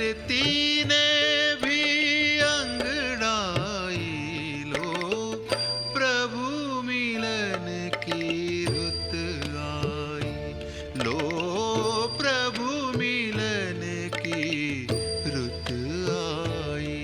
धरती ने भी अंगड़ाई, लो प्रभु मिलन की रुत आई, लो प्रभु मिलन की रुत आई।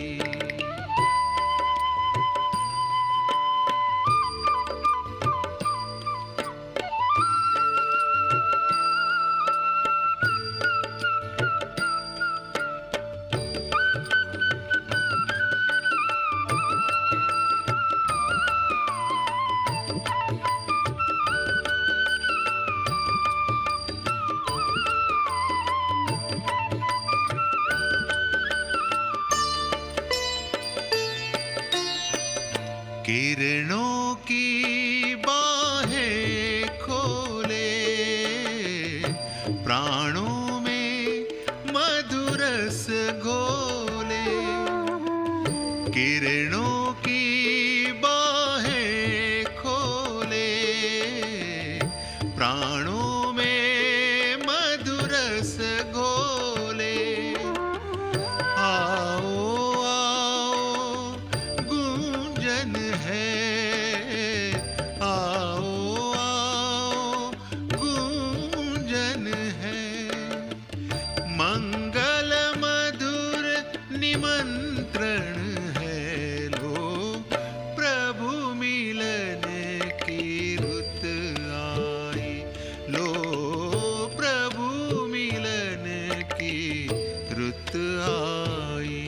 किरणों की बाहें खोले, प्राणों में मधुरस घोले, किरणों की बाहें खोले, प्राणों में मधुरस घोले। आओ आओ गूंजन है, आओ आओ गूंजन है, मंगल मधुर निमंत्रण है, लो प्रभु मिलन की रुत आई, लो प्रभु मिलन की रुत आई।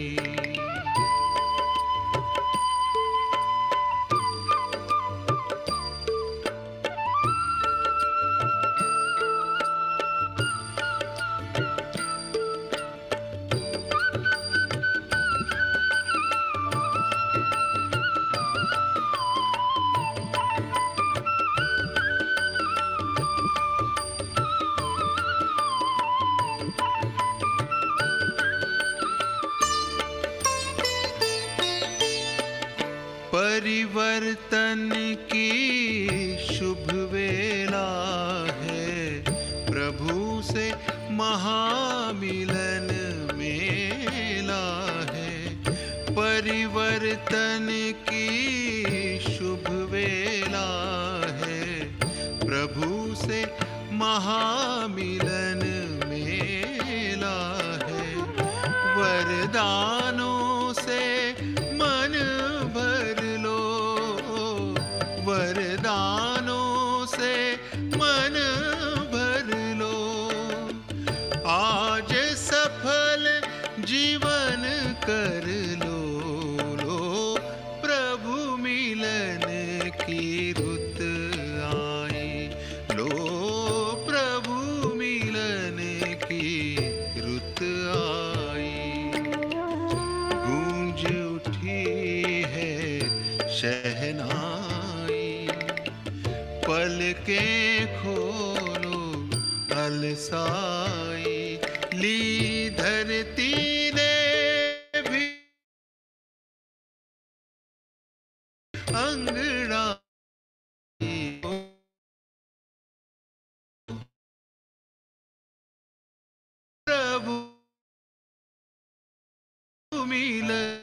परिवर्तन की शुभ वेला है, प्रभु से महामिलन मेला है। परिवर्तन की शुभ वेला है, प्रभु से महामिलन मेला है। वरदानों से मन भर लो, वरदानों से मन भर लो, आज सफल जीवन कर लो, लो प्रभु मिलन की रुत आई, लो प्रभु मिलन की रुत आई। गूंज उठी है शहनाई, पलकें खोलो अलसाई, ली धरती ने भी अंगड़ाई, प्रभु मिलन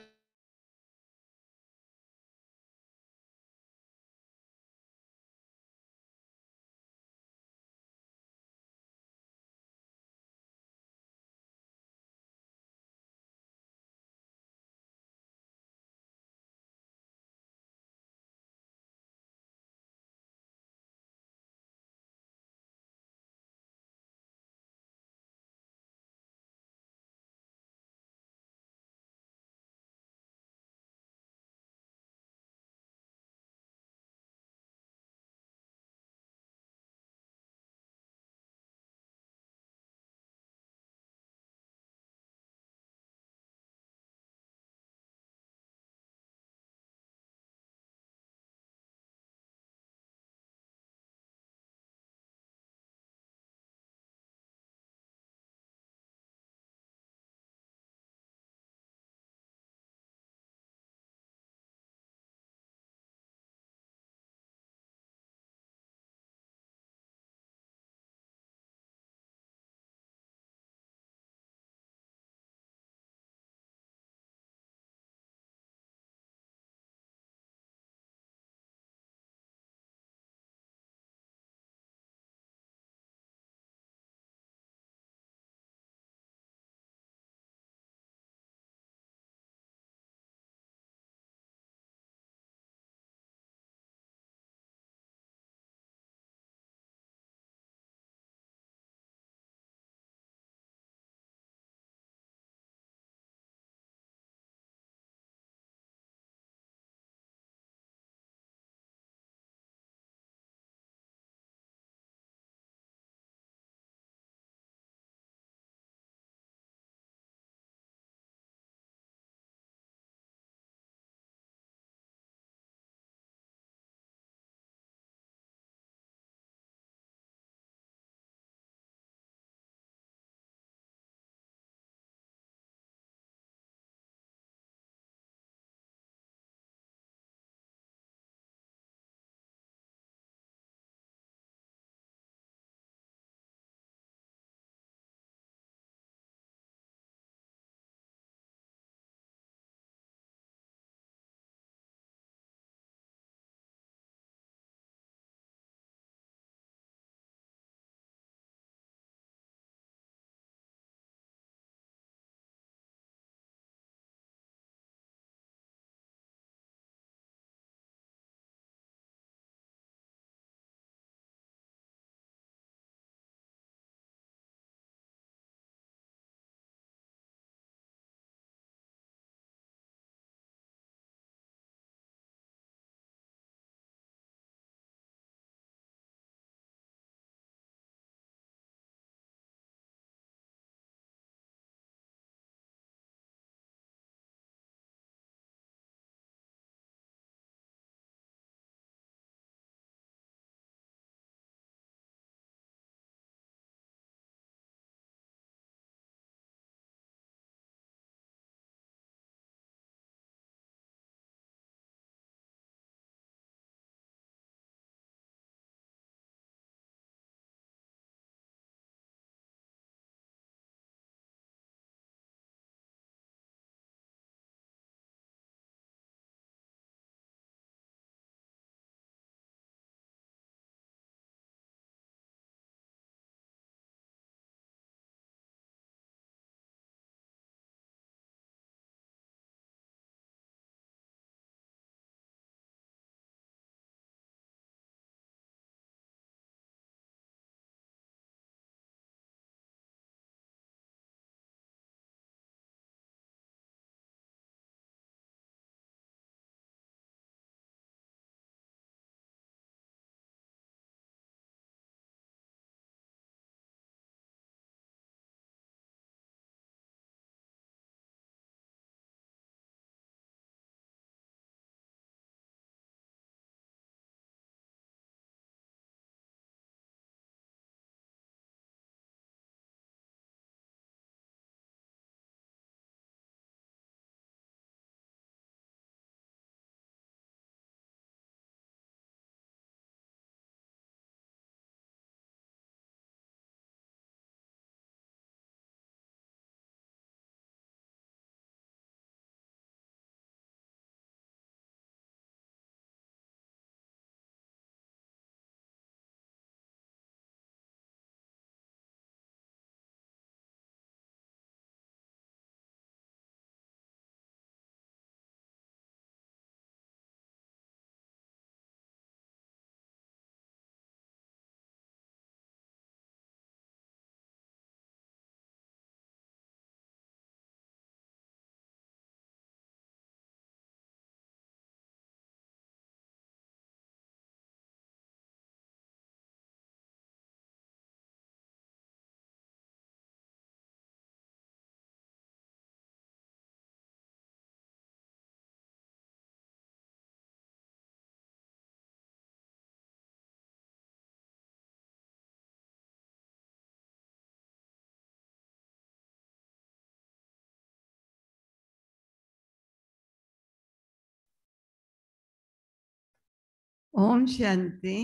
ओम शांति।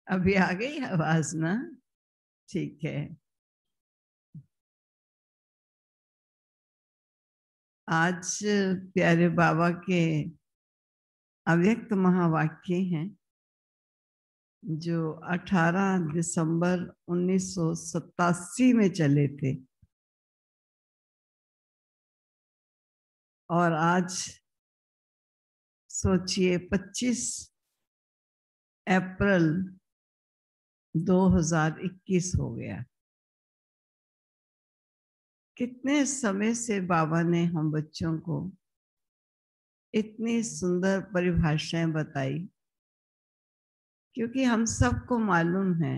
अभी आ गई आवाज ना? ठीक है। आज प्यारे बाबा के अव्यक्त महावाक्य हैं जो 18 दिसंबर 1987 में चले थे और आज सोचिए 25 अप्रैल 2021 हो गया। कितने समय से बाबा ने हम बच्चों को इतनी सुंदर परिभाषाएं बताई, क्योंकि हम सबको मालूम है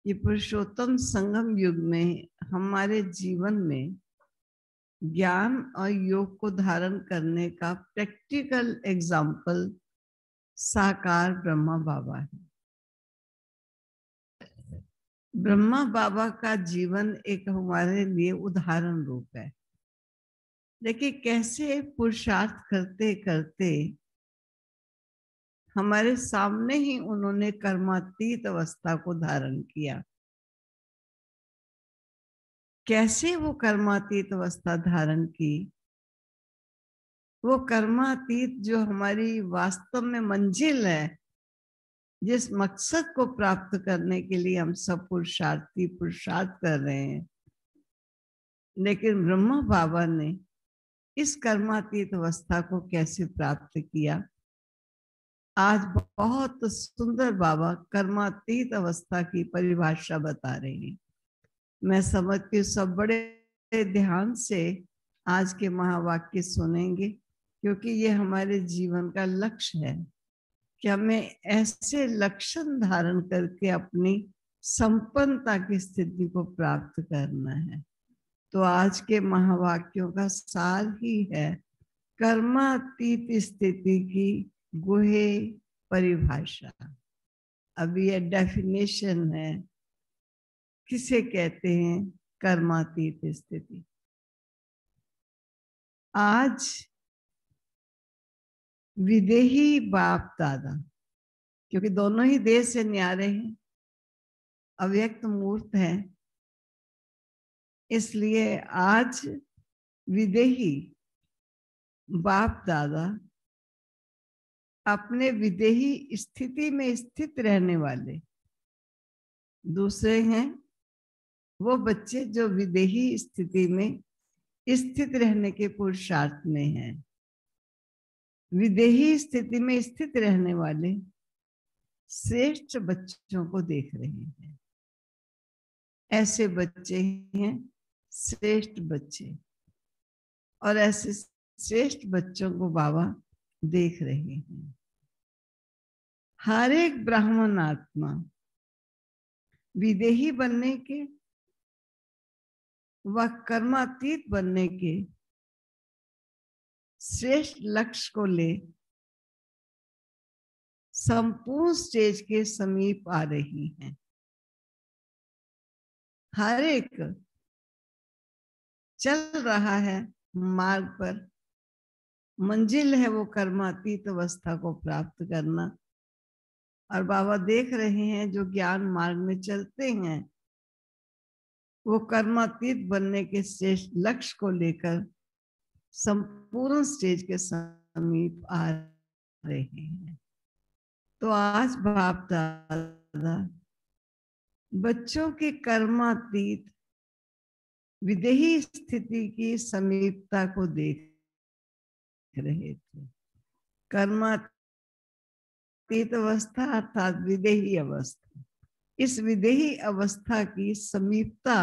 कि पुरुषोत्तम संगम युग में हमारे जीवन में ज्ञान और योग को धारण करने का प्रैक्टिकल एग्जाम्पल साकार ब्रह्मा बाबा है। ब्रह्मा बाबा का जीवन एक हमारे लिए उदाहरण रूप है। देखिए कैसे पुरुषार्थ करते करते हमारे सामने ही उन्होंने कर्मातीत अवस्था को धारण किया। कैसे वो कर्मातीत अवस्था धारण की? वो कर्मातीत जो हमारी वास्तव में मंजिल है, जिस मकसद को प्राप्त करने के लिए हम सब पुरुषार्थ कर रहे हैं, लेकिन ब्रह्मा बाबा ने इस कर्मातीत अवस्था को कैसे प्राप्त किया? आज बहुत सुंदर बाबा कर्मातीत अवस्था की परिभाषा बता रहे हैं। मैं समझती हूँ सब बड़े ध्यान से आज के महावाक्य सुनेंगे, क्योंकि ये हमारे जीवन का लक्ष्य है कि हमें ऐसे लक्षण धारण करके अपनी संपन्नता की स्थिति को प्राप्त करना है। तो आज के महावाक्यों का सार ही है कर्मातीत स्थिति की गुहे परिभाषा। अभी ये डेफिनेशन है, किसे कहते हैं कर्मातीत स्थिति। आज विदेही बाप दादा, क्योंकि दोनों ही देश से न्यारे हैं, अव्यक्त मूर्त है, इसलिए आज विदेही बाप दादा अपने विदेही स्थिति में स्थित रहने वाले दूसरे हैं वो बच्चे जो विदेही स्थिति में स्थित रहने के पुरुषार्थ में हैं। विदेही स्थिति में स्थित रहने वाले श्रेष्ठ बच्चों को देख रहे हैं। ऐसे बच्चे हैं श्रेष्ठ बच्चे, और ऐसे श्रेष्ठ बच्चों को बाबा देख रहे हैं। हर एक ब्राह्मण आत्मा विदेही बनने के व कर्मातीत बनने के श्रेष्ठ लक्ष्य को ले संपूर्ण स्टेज के समीप आ रही हैं। हर एक चल रहा है मार्ग पर, मंजिल है वो कर्मातीत अवस्था को प्राप्त करना। और बाबा देख रहे हैं जो ज्ञान मार्ग में चलते हैं वो कर्मातीत बनने के श्रेष्ठ लक्ष्य को लेकर संपूर्ण स्टेज के समीप आ रहे हैं। तो आज बाप दादा बच्चों के कर्मातीत विदेही स्थिति की समीपता को देख रहे थे। कर्मातीत अवस्था अर्थात विदेही अवस्था, इस विदेही अवस्था की समीपता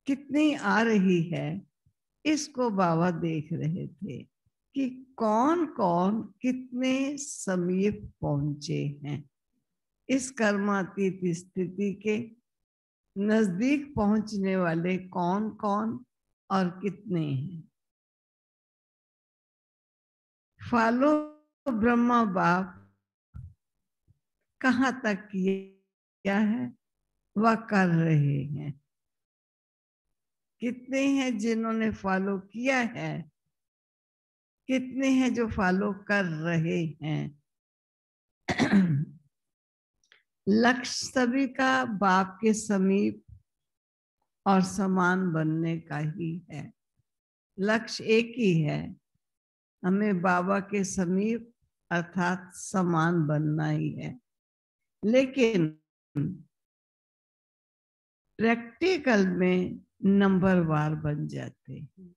कितनी आ रही है इसको बाबा देख रहे थे कि कौन कौन कितने समीप पहुंचे हैं। इस कर्मातीत स्थिति के नजदीक पहुंचने वाले कौन कौन और कितने हैं। फॉलो ब्रह्मा बाप कहाँ तक किया है वह कर रहे हैं। कितने हैं जिन्होंने फॉलो किया है कितने हैं जो फॉलो कर रहे हैं। लक्ष्य सभी का बाप के समीप और समान बनने का ही है। लक्ष्य एक ही है, हमें बाबा के समीप अर्थात समान बनना ही है। लेकिन प्रैक्टिकल में नंबरवार बन जाते हैं।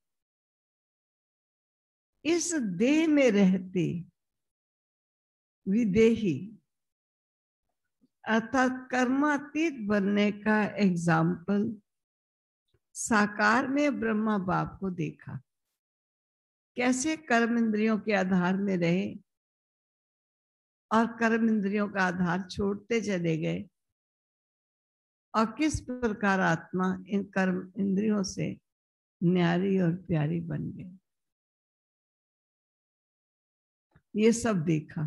इस देह में रहते विदेही अर्थात कर्मातीत बनने का एग्जाम्पल साकार में ब्रह्मा बाप को देखा। कैसे कर्म इंद्रियों के आधार में रहे और कर्म इंद्रियों का आधार छोड़ते चले गए, और किस प्रकार आत्मा इन कर्म इंद्रियों से न्यारी और प्यारी बन गई, ये सब देखा।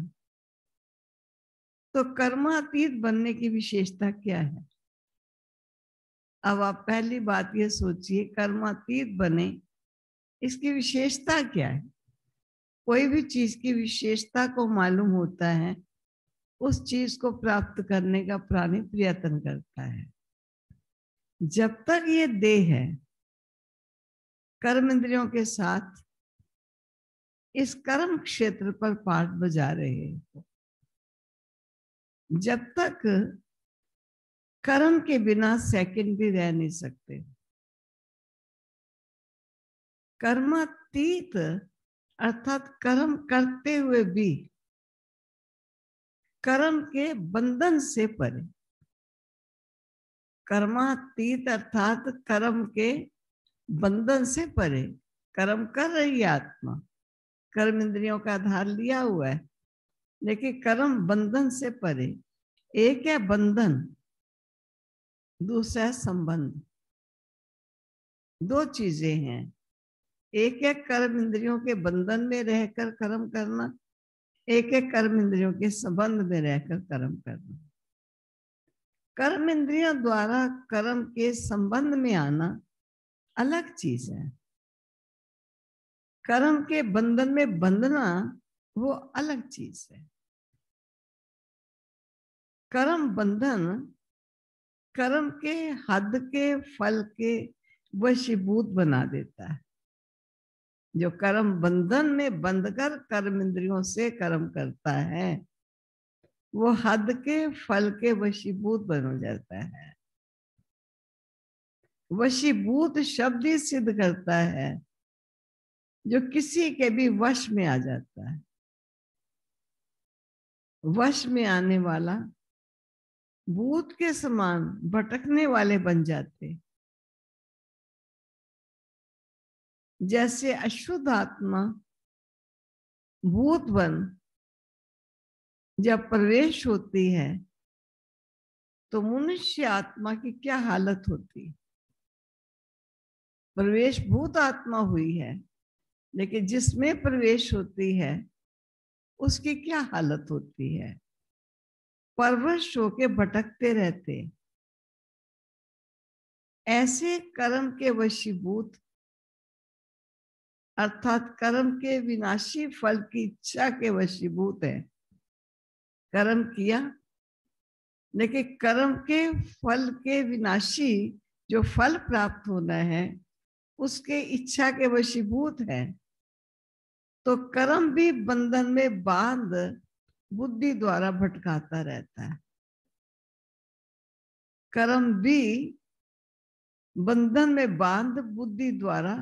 तो कर्मातीत बनने की विशेषता क्या है? अब आप पहली बात ये सोचिए, कर्मातीत बने, इसकी विशेषता क्या है? कोई भी चीज की विशेषता को मालूम होता है, उस चीज को प्राप्त करने का प्राणी प्रयत्न करता है। जब तक ये देह है, कर्म इंद्रियों के साथ इस कर्म क्षेत्र पर पाठ बजा रहे हो, जब तक कर्म के बिना सेकंड भी रह नहीं सकते। कर्मातीत अर्थात कर्म करते हुए भी कर्म के बंधन से परे। कर्मातीत अर्थात कर्म के बंधन से परे। कर्म कर रही है आत्मा, कर्म इंद्रियों का आधार लिया हुआ है, लेकिन कर्म बंधन से परे। एक है बंधन, दूसरा है संबंध। दो चीजें हैं। एक है कर्म इंद्रियों के बंधन में रहकर कर्म करना, एक है कर्म इंद्रियों के संबंध में रहकर कर्म करना। कर्म इंद्रियों द्वारा कर्म के संबंध में आना अलग चीज है, कर्म के बंधन में बंधना वो अलग चीज है। कर्म बंधन कर्म के हद के फल के वशीभूत बना देता है। जो कर्म बंधन में बंधकर कर्म इंद्रियों से कर्म करता है, वो हद के फल के वशीभूत बन जाता है। वशीभूत शब्द ही सिद्ध करता है जो किसी के भी वश में आ जाता है। वश में आने वाला भूत के समान भटकने वाले बन जाते। जैसे अशुद्ध आत्मा भूत बन जब प्रवेश होती है, तो मनुष्य आत्मा की क्या हालत होती। प्रवेश भूत आत्मा हुई है, लेकिन जिसमें प्रवेश होती है उसकी क्या हालत होती है? परवश होके भटकते रहते। ऐसे कर्म के वशीभूत अर्थात कर्म के विनाशी फल की इच्छा के वशीभूत है। कर्म किया, लेकिन कर्म के फल के विनाशी जो फल प्राप्त होना है उसके इच्छा के वशीभूत है। तो कर्म भी बंधन में बांध बुद्धि द्वारा भटकाता रहता है। कर्म भी बंधन में बांध बुद्धि द्वारा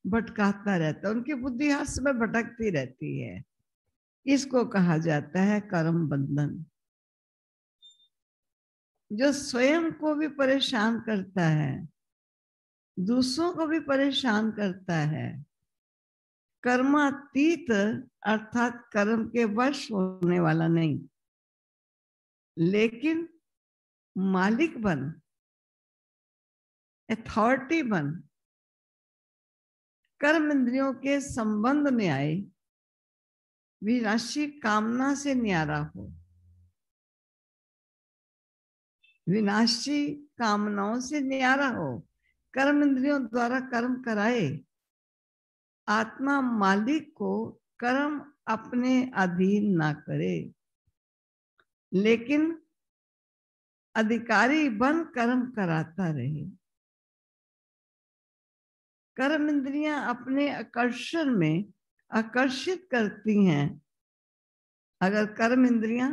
भटकाता रहता है। उनकी बुद्धि हर समय भटकती रहती है। इसको कहा जाता है कर्म बंधन, जो स्वयं को भी परेशान करता है, दूसरों को भी परेशान करता है। कर्मातीत अर्थात कर्म के वश होने वाला नहीं, लेकिन मालिक बन, अथॉरिटी बन, कर्म इंद्रियों के संबंध में आए, विनाशी कामना से न्यारा हो, विनाशी कामनाओं से न्यारा हो, कर्म इंद्रियों द्वारा कर्म कराए। आत्मा मालिक को कर्म अपने अधीन ना करे, लेकिन अधिकारी बन कर्म कराता रहे। कर्म इंद्रियां अपने आकर्षण में आकर्षित करती हैं। अगर कर्म इंद्रियां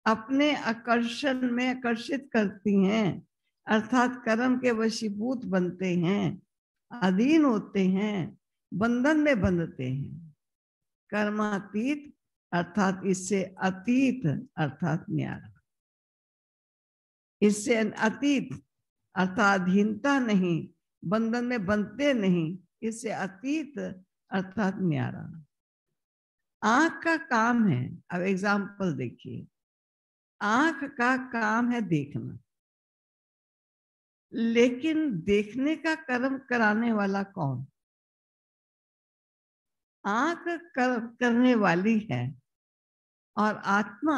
अपने आकर्षण में आकर्षित करती हैं, अर्थात कर्म के वशीभूत बनते हैं, अधीन होते हैं, बंधन में बंधते हैं। कर्मातीत अर्थात इससे अतीत अर्थात न्यारा, इससे अतीत अर्थात अधीनता नहीं, बंधन में बंधते नहीं, इससे अतीत अर्थात न्यारा। आंख का काम है, अब एग्जाम्पल देखिए, आंख का काम है देखना, लेकिन देखने का कर्म कराने वाला कौन? आंख कर्म करने वाली है और आत्मा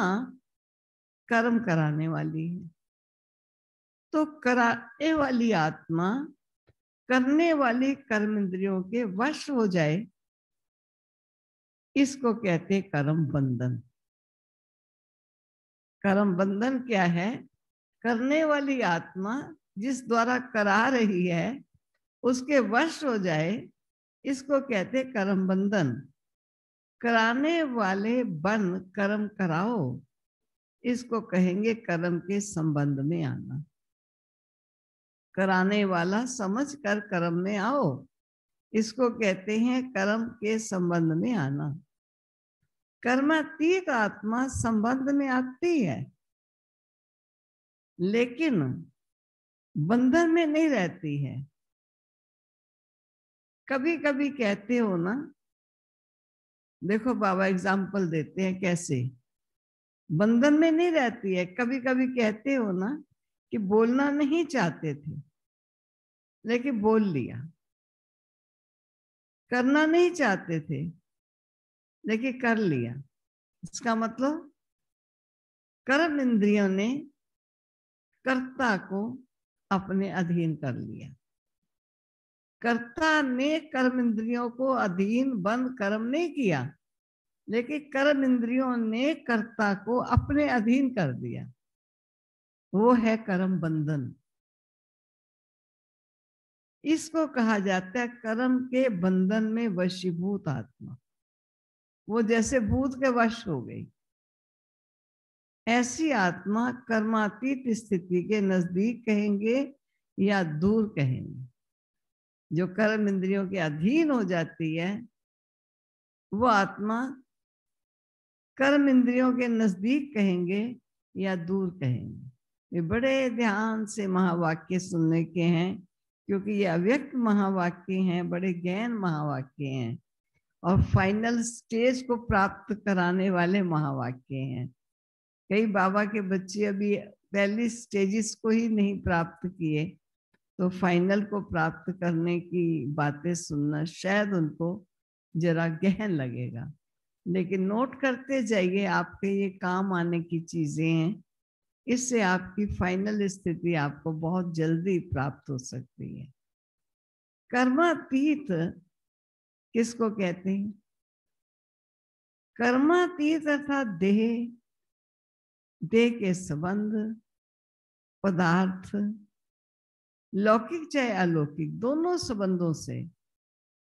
कर्म कराने वाली है। तो कराने वाली आत्मा करने वाली कर्म इंद्रियों के वश हो जाए, इसको कहते हैं कर्म बंधन। कर्म बंधन क्या है? करने वाली आत्मा जिस द्वारा करा रही है उसके वश हो जाए, इसको कहते कर्म बंधन। कराने वाले बन कर्म कराओ, इसको कहेंगे कर्म के संबंध में आना। कराने वाला समझ कर कर्म में आओ, इसको कहते हैं कर्म के संबंध में आना। कर्मातीत आत्मा संबंध में आती है, लेकिन बंधन में नहीं रहती है। कभी कभी कहते हो ना, देखो बाबा एग्जाम्पल देते हैं कैसे बंधन में नहीं रहती है। कभी कभी कहते हो ना कि बोलना नहीं चाहते थे लेकिन बोल लिया, करना नहीं चाहते थे लेकिन कर लिया। इसका मतलब कर्म इंद्रियों ने कर्ता को अपने अधीन कर लिया। कर्ता ने कर्म इंद्रियों को अधीन बन कर्म नहीं किया, लेकिन कर्म इंद्रियों ने कर्ता को अपने अधीन कर दिया। वो है कर्म बंधन। इसको कहा जाता है कर्म के बंधन में वशीभूत आत्मा। वो जैसे भूत के वश हो गई, ऐसी आत्मा कर्मातीत स्थिति के नजदीक कहेंगे या दूर कहेंगे। जो कर्म इंद्रियों के अधीन हो जाती है वो आत्मा कर्म इंद्रियों के नजदीक कहेंगे या दूर कहेंगे। ये बड़े ध्यान से महावाक्य सुनने के हैं, क्योंकि ये अव्यक्त महावाक्य हैं, बड़े गहन महावाक्य हैं और फाइनल स्टेज को प्राप्त कराने वाले महावाक्य हैं। कई बाबा के बच्चे अभी पहली स्टेजेस को ही नहीं प्राप्त किए, तो फाइनल को प्राप्त करने की बातें सुनना शायद उनको जरा गहन लगेगा, लेकिन नोट करते जाइए, आपके ये काम आने की चीजें हैं। इससे आपकी फाइनल स्थिति आपको बहुत जल्दी प्राप्त हो सकती है। कर्मातीत किसको कहते हैं? कर्मातीत अर्थात देह, देह के संबंध, पदार्थ, लौकिक चाहे अलौकिक, दोनों संबंधों से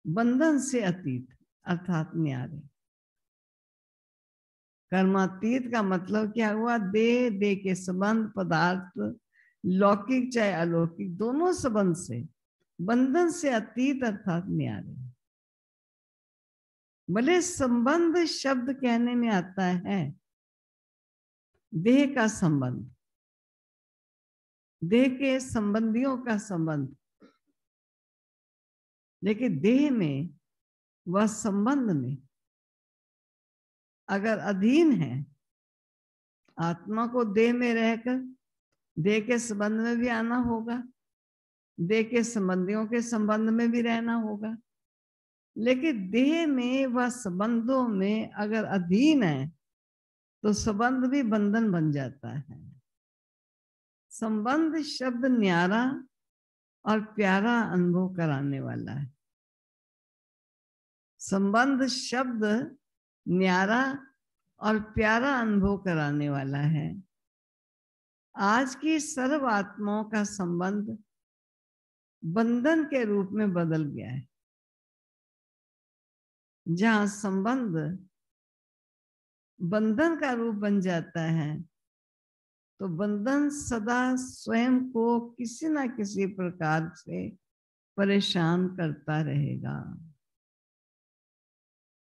बंधन से अतीत अर्थात न्यारे। कर्मातीत का मतलब क्या हुआ? देह, देह के संबंध, पदार्थ, लौकिक चाहे अलौकिक, दोनों संबंध से बंधन से अतीत अर्थात न्यारे। भले संबंध शब्द कहने में आता है देह का संबंध, देह के संबंधियों का संबंध, लेकिन देह में वह संबंध में अगर अधीन है, आत्मा को देह में रहकर देह के संबंध में भी आना होगा, देह के संबंधियों के संबंध में भी रहना होगा, लेकिन देह में व संबंधों में अगर अधीन है तो संबंध भी बंधन बन जाता है। संबंध शब्द न्यारा और प्यारा अनुभव कराने वाला है। संबंध शब्द न्यारा और प्यारा अनुभव कराने वाला है। आज की सर्व आत्माओं का संबंध बंधन के रूप में बदल गया है। जहां संबंध बंधन का रूप बन जाता है तो बंधन सदा स्वयं को किसी ना किसी प्रकार से परेशान करता रहेगा।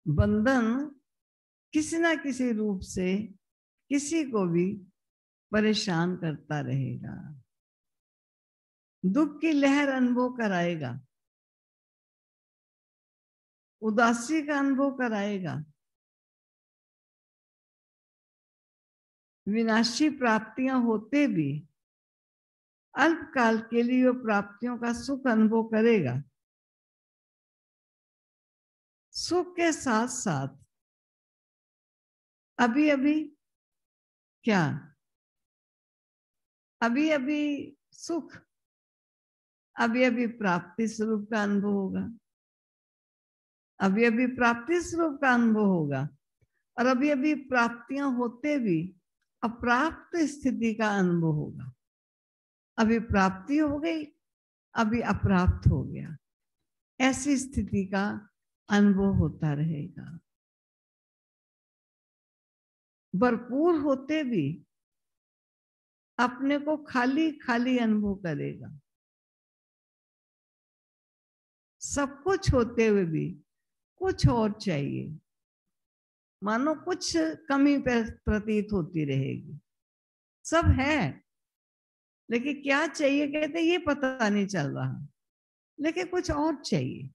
बंधन किसी ना किसी रूप से किसी को भी परेशान करता रहेगा, दुख की लहर अनुभव कराएगा, उदासी का अनुभव कराएगा, विनाशी प्राप्तियां होते भी अल्पकाल के लिए वो प्राप्तियों का सुख अनुभव करेगा। सुख के साथ साथ अभी अभी क्या, अभी अभी सुख, अभी अभी प्राप्ति स्वरूप का अनुभव होगा, अभी अभी प्राप्ति स्वरूप का अनुभव होगा, और अभी अभी प्राप्तियां होते भी अप्राप्त स्थिति का अनुभव होगा। अभी प्राप्ति हो गई, अभी अप्राप्त हो गया, ऐसी स्थिति का अनुभव होता रहेगा। भरपूर होते भी अपने को खाली खाली अनुभव करेगा। सब कुछ होते हुए भी कुछ और चाहिए, मानो कुछ कमी प्रतीत होती रहेगी। सब है लेकिन क्या चाहिए कहते ये पता नहीं चल रहा, लेकिन कुछ और चाहिए।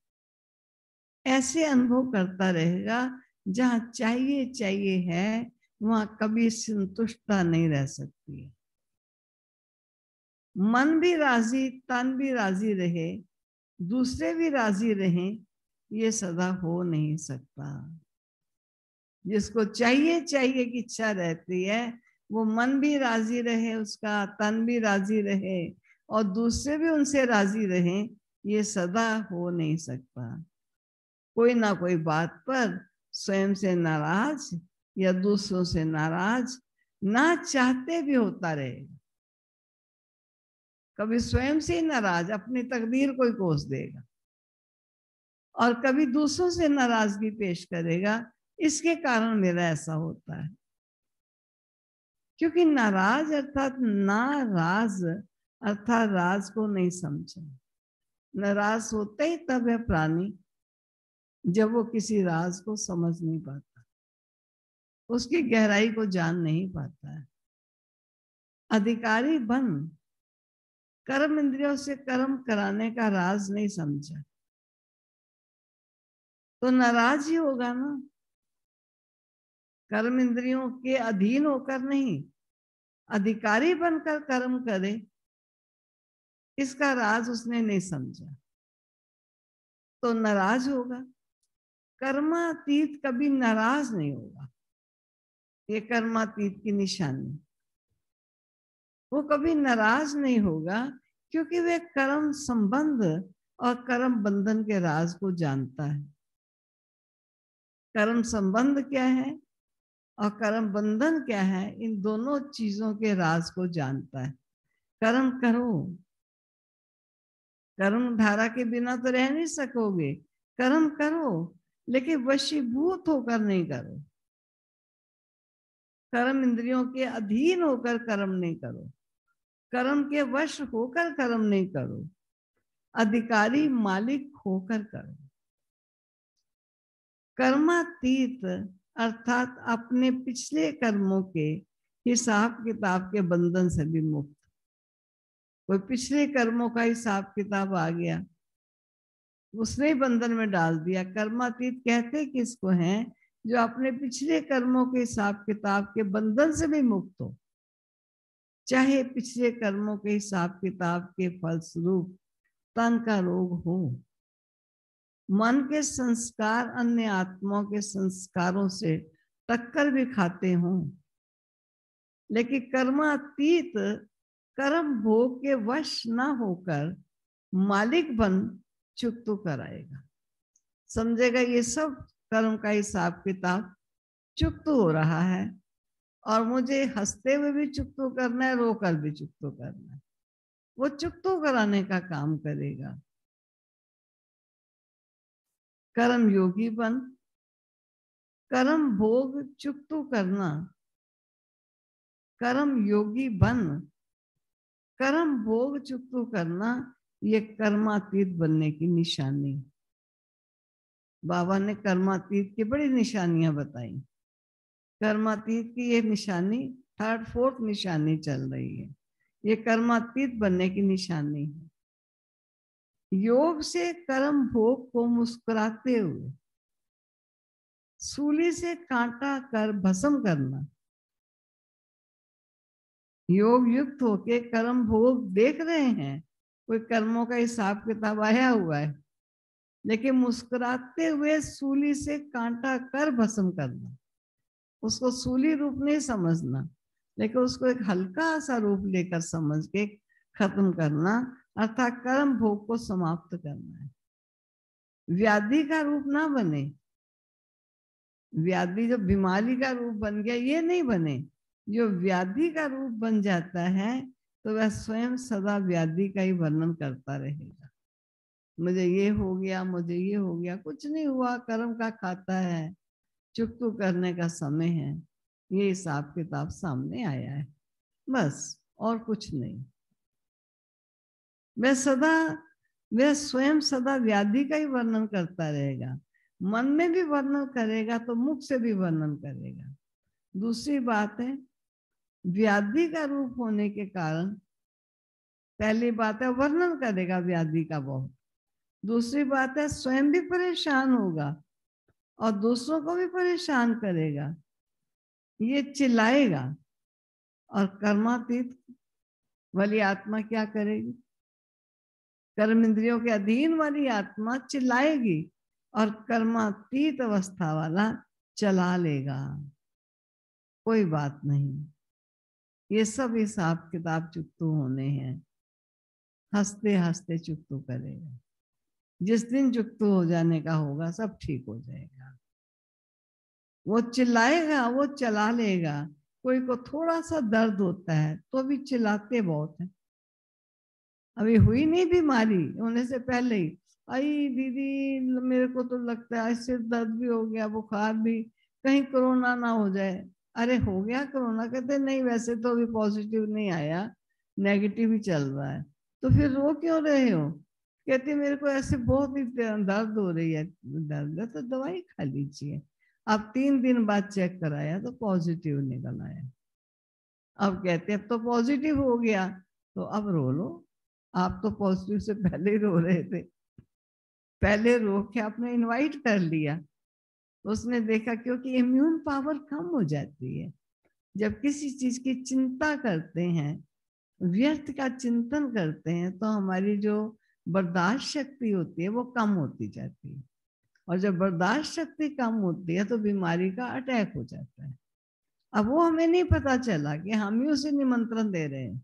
ऐसे अनुभव करता रहेगा। जहां चाहिए चाहिए है वहां कभी संतुष्टता नहीं रह सकती है। मन भी राजी, तन भी राजी रहे, दूसरे भी राजी रहें, ये सदा हो नहीं सकता। जिसको चाहिए चाहिए की इच्छा रहती है वो मन भी राजी रहे, उसका तन भी राजी रहे और दूसरे भी उनसे राजी रहें, ये सदा हो नहीं सकता। कोई ना कोई बात पर स्वयं से नाराज या दूसरों से नाराज ना चाहते भी होता रहेगा। कभी स्वयं से नाराज अपनी तकदीर कोई कोस देगा और कभी दूसरों से नाराजगी पेश करेगा, इसके कारण मेरा ऐसा होता है। क्योंकि नाराज अर्थात नाराज अर्थात राज को नहीं समझा। नाराज होता ही तब है प्राणी जब वो किसी राज को समझ नहीं पाता, उसकी गहराई को जान नहीं पाता है। अधिकारी बन कर्म इंद्रियों से कर्म कराने का राज नहीं समझा तो नाराज ही होगा ना। कर्म इंद्रियों के अधीन होकर नहीं, अधिकारी बनकर कर्म करे, इसका राज उसने नहीं समझा तो नाराज होगा। कर्मातीत कभी नाराज नहीं होगा, ये कर्मातीत की निशानी। वो कभी नाराज नहीं होगा क्योंकि वे कर्म संबंध और कर्म बंधन के राज को जानता है। कर्म संबंध क्या है और कर्म बंधन क्या है, इन दोनों चीजों के राज को जानता है। कर्म करो, कर्म धारा के बिना तो रह नहीं सकोगे। कर्म करो लेकिन वशीभूत होकर नहीं करो, कर्म इंद्रियों के अधीन होकर कर्म नहीं करो, कर्म के वश होकर कर्म नहीं करो, अधिकारी मालिक होकर करो। कर्मातीत अर्थात अपने पिछले कर्मों के हिसाब किताब के बंधन से भी मुक्त। कोई पिछले कर्मों का हिसाब किताब आ गया, उसने ही बंधन में डाल दिया। कर्मातीत कहते किसको हैं? जो अपने पिछले कर्मों के हिसाब किताब के बंधन से भी मुक्त हो। चाहे पिछले कर्मों के हिसाब किताब के फलस्वरूप तन का रोग हो, मन के संस्कार अन्य आत्माओं के संस्कारों से टक्कर भी खाते हों, लेकिन कर्मातीत कर्म भोग के वश न होकर मालिक बन चुप तो कराएगा। समझेगा ये सब कर्म का हिसाब किताब चुकतू हो रहा है, और मुझे हंसते हुए भी चुकतू करना है, रोकर भी चुकतू करना है। वो चुकतू कराने का काम करेगा। कर्म योगी बन, कर्म भोग चुकतू करना, कर्म योगी बन, कर्म भोग चुकतू करना, ये कर्मातीत बनने की निशानी। बाबा ने कर्मातीत की बड़ी निशानियां बताई। कर्मातीत की ये निशानी थर्ड फोर्थ निशानी चल रही है। ये कर्मातीत बनने की निशानी है। योग से कर्म भोग को मुस्कुराते हुए सूली से कांटा कर भस्म करना। योग युक्त होके कर्म भोग देख रहे हैं, कोई कर्मों का हिसाब किताब आया हुआ है, लेकिन मुस्कुराते हुए सूली से कांटा कर भस्म करना। उसको सूली रूप नहीं समझना, लेकिन उसको एक हल्का सा रूप लेकर समझ के खत्म करना, अर्थात कर्म भोग को समाप्त करना है। व्याधि का रूप ना बने। व्याधि जो बीमारी का रूप बन गया ये नहीं बने। जो व्याधि का रूप बन जाता है तो वह स्वयं सदा व्याधि का ही वर्णन करता रहेगा। मुझे ये हो गया, मुझे ये हो गया, कुछ नहीं हुआ, कर्म का खाता है, चुकतू करने का समय है। ये हिसाब किताब सामने आया है, बस और कुछ नहीं। वह स्वयं सदा व्याधि का ही वर्णन करता रहेगा। मन में भी वर्णन करेगा तो मुख से भी वर्णन करेगा। दूसरी बात है, व्याधि का रूप होने के कारण पहली बात है वर्णन करेगा व्याधि का बहुत। दूसरी बात है स्वयं भी परेशान होगा और दूसरों को भी परेशान करेगा। ये चिल्लाएगा। और कर्मातीत वाली आत्मा क्या करेगी? कर्म इंद्रियों के अधीन वाली आत्मा चिल्लाएगी और कर्मातीत अवस्था वाला चला लेगा। कोई बात नहीं, ये सब हिसाब किताब चुकतू होने हैं। हंसते हंसते चुकतू करेगा। जिस दिन चुकतू हो जाने का होगा सब ठीक हो जाएगा। वो चिल्लाएगा, वो चला लेगा। कोई को थोड़ा सा दर्द होता है तो भी चिल्लाते बहुत है। अभी हुई नहीं बीमारी होने से पहले ही, आई दीदी मेरे को तो लगता है सिर दर्द भी हो गया, बुखार भी, कहीं कोरोना ना हो जाए। अरे हो गया कोरोना? कहते नहीं वैसे तो अभी पॉजिटिव नहीं आया, नेगेटिव ही चल रहा है। तो फिर रो क्यों रहे हो? कहते मेरे को ऐसे बहुत ही दर्द हो रही है। दर्द है तो दवाई खा लीजिए। अब 3 दिन बाद चेक कराया तो पॉजिटिव निकल आया। अब कहते अब तो पॉजिटिव हो गया तो अब रो लो। आप तो पॉजिटिव से पहले ही रो रहे थे। पहले रो के आपने इनवाइट कर लिया। उसने देखा क्योंकि इम्यून पावर कम हो जाती है जब किसी चीज की चिंता करते हैं, व्यर्थ का चिंतन करते हैं, तो हमारी जो बर्दाश्त शक्ति होती है वो कम होती जाती है। और जब बर्दाश्त शक्ति कम होती है तो बीमारी का अटैक हो जाता है। अब वो हमें नहीं पता चला कि हम ही उसे निमंत्रण दे रहे हैं।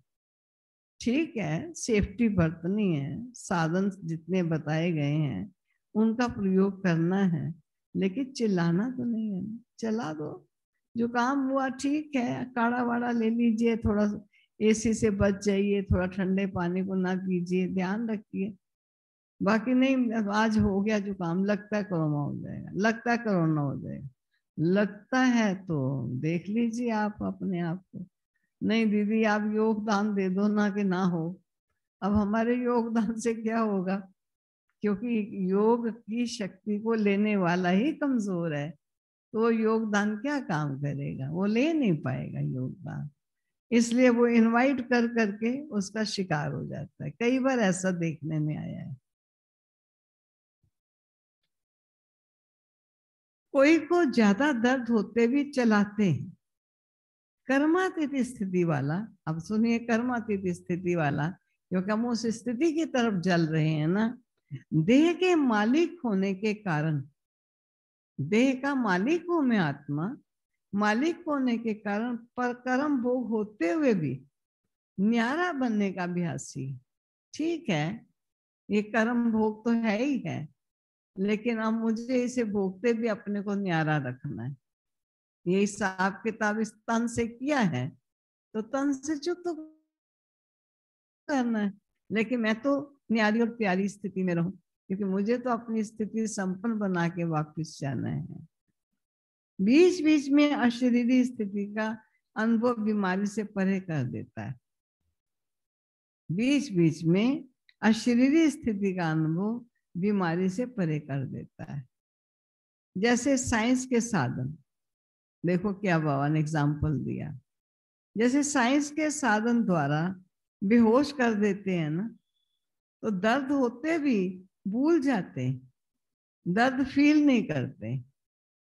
ठीक है, सेफ्टी बरतनी है, साधन जितने बताए गए हैं उनका प्रयोग करना है, लेकिन चिल्लाना तो नहीं है। चला दो, जो काम हुआ ठीक है, काढ़ा वाड़ा ले लीजिए, थोड़ा एसी से बच जाइए, थोड़ा ठंडे पानी को ना पीजिए, ध्यान रखिए। बाकी नहीं, आज हो गया जो काम, लगता है कोरोना हो जाएगा, लगता है कोरोना हो जाएगा, लगता है तो देख लीजिए आप अपने आप को। नहीं दीदी आप योगदान दे दो ना कि ना हो। अब हमारे योगदान से क्या होगा? क्योंकि योग की शक्ति को लेने वाला ही कमजोर है, तो वो योगदान क्या काम करेगा? वो ले नहीं पाएगा योगदान। इसलिए वो इनवाइट कर करके उसका शिकार हो जाता है। कई बार ऐसा देखने में आया है। कोई को ज्यादा दर्द होते भी चलाते हैं। कर्मातीत स्थिति वाला, अब सुनिए, कर्मातीत स्थिति वाला, क्योंकि हम उस स्थिति की तरफ चल रहे हैं ना। देह के मालिक होने के कारण, देह का मालिक हूं मैं आत्मा, मालिक होने के कारण पर कर्म भोग होते हुए भी न्यारा बनने का अभ्यासी। ठीक है, ये कर्म भोग तो है ही है, लेकिन अब मुझे इसे भोगते भी अपने को न्यारा रखना है। ये हिसाब किताब इस तन से किया है तो तन से चुप तो करना है, लेकिन मैं तो न्यारी और प्यारी स्थिति में रहूं, क्योंकि मुझे तो अपनी स्थिति संपन्न बना के वापस जाना है। बीच बीच में अशरीरी स्थिति का अनुभव बीमारी से परे कर देता है। बीच बीच में अशरीरी स्थिति का अनुभव बीमारी से परे कर देता है। जैसे साइंस के साधन, देखो क्या बाबा ने एग्जाम्पल दिया। जैसे साइंस के साधन द्वारा बेहोश कर देते हैं ना, तो दर्द होते भी भूल जाते हैं, दर्द फील नहीं करते।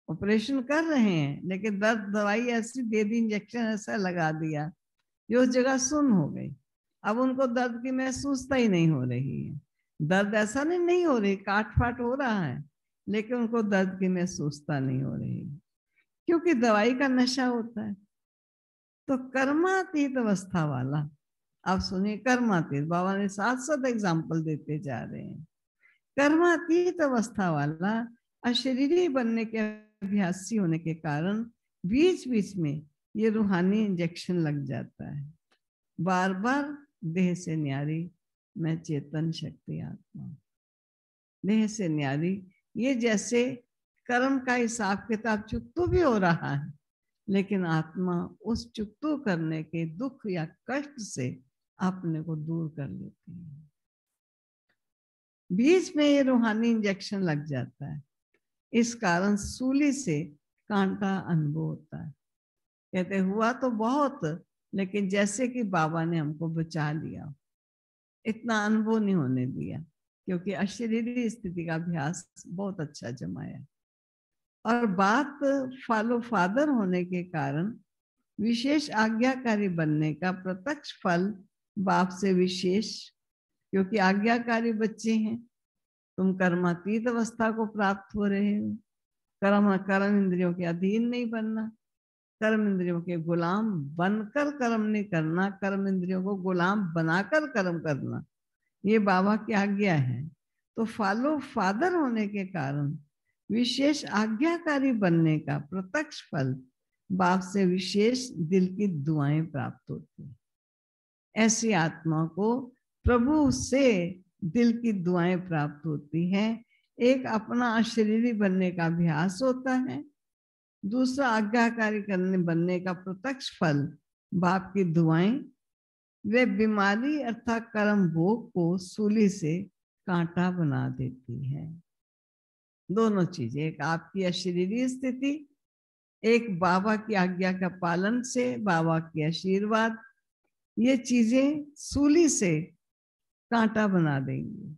ऑपरेशन कर रहे हैं लेकिन दर्द दवाई ऐसी दे दी, इंजेक्शन ऐसा लगा दिया जो उस जगह सुन्न हो गई। अब उनको दर्द की महसूसता ही नहीं हो रही है। दर्द ऐसा नहीं हो रही, काट फाट हो रहा है, लेकिन उनको दर्द की महसूसता नहीं हो रही, क्योंकि दवाई का नशा होता है। तो कर्मातीत अवस्था वाला, आप सुनिए कर्मातीत, बाबा ने साथ साथ एग्जाम्पल देते जा रहे हैं। कर्मातीत अवस्था वाला अशरीरी बनने के अभ्यासी होने के कारण बीच बीच में ये रूहानी इंजेक्शन लग जाता है। बार बार देह से न्यारी मैं चेतन शक्ति आत्मा, देह से न्यारी, ये जैसे कर्म का हिसाब किताब चुकतू भी हो रहा है, लेकिन आत्मा उस चुकतू करने के दुख या कष्ट से अपने को दूर कर लेती है। बीच में ये रूहानी इंजेक्शन लग जाता है, इस कारण सूली से कांटा अनुभव होता है। कहते हुआ तो बहुत, लेकिन जैसे कि बाबा ने हमको बचा लिया, इतना अनुभव नहीं होने दिया, क्योंकि अशरीरी स्थिति का अभ्यास बहुत अच्छा जमाया। और बात फॉलो फादर होने के कारण विशेष आज्ञाकारी बनने का प्रत्यक्ष फल बाप से विशेष, क्योंकि आज्ञाकारी बच्चे हैं, तुम कर्मातीत अवस्था को प्राप्त हो रहे हो। कर्म इंद्रियों के अधीन नहीं बनना, कर्म इंद्रियों के गुलाम बनकर कर्म नहीं करना, कर्म इंद्रियों को गुलाम बनाकर कर्म करना, ये बाबा की आज्ञा है। तो फॉलो फादर होने के कारण विशेष आज्ञाकारी बनने का प्रत्यक्ष फल बाप से विशेष दिल की दुआएं प्राप्त होती है। ऐसी आत्मा को प्रभु से दिल की दुआएं प्राप्त होती हैं। एक अपना अशरीरी बनने का अभ्यास होता है, दूसरा आज्ञाकारी करने बनने का प्रत्यक्ष फल बाप की दुआएं, वे बीमारी अर्थात कर्म भोग को सूली से कांटा बना देती है। दोनों चीजें, एक आपकी अशरीरी स्थिति, एक बाबा की आज्ञा का पालन से बाबा के आशीर्वाद, ये चीजें सूली से कांटा बना देंगी।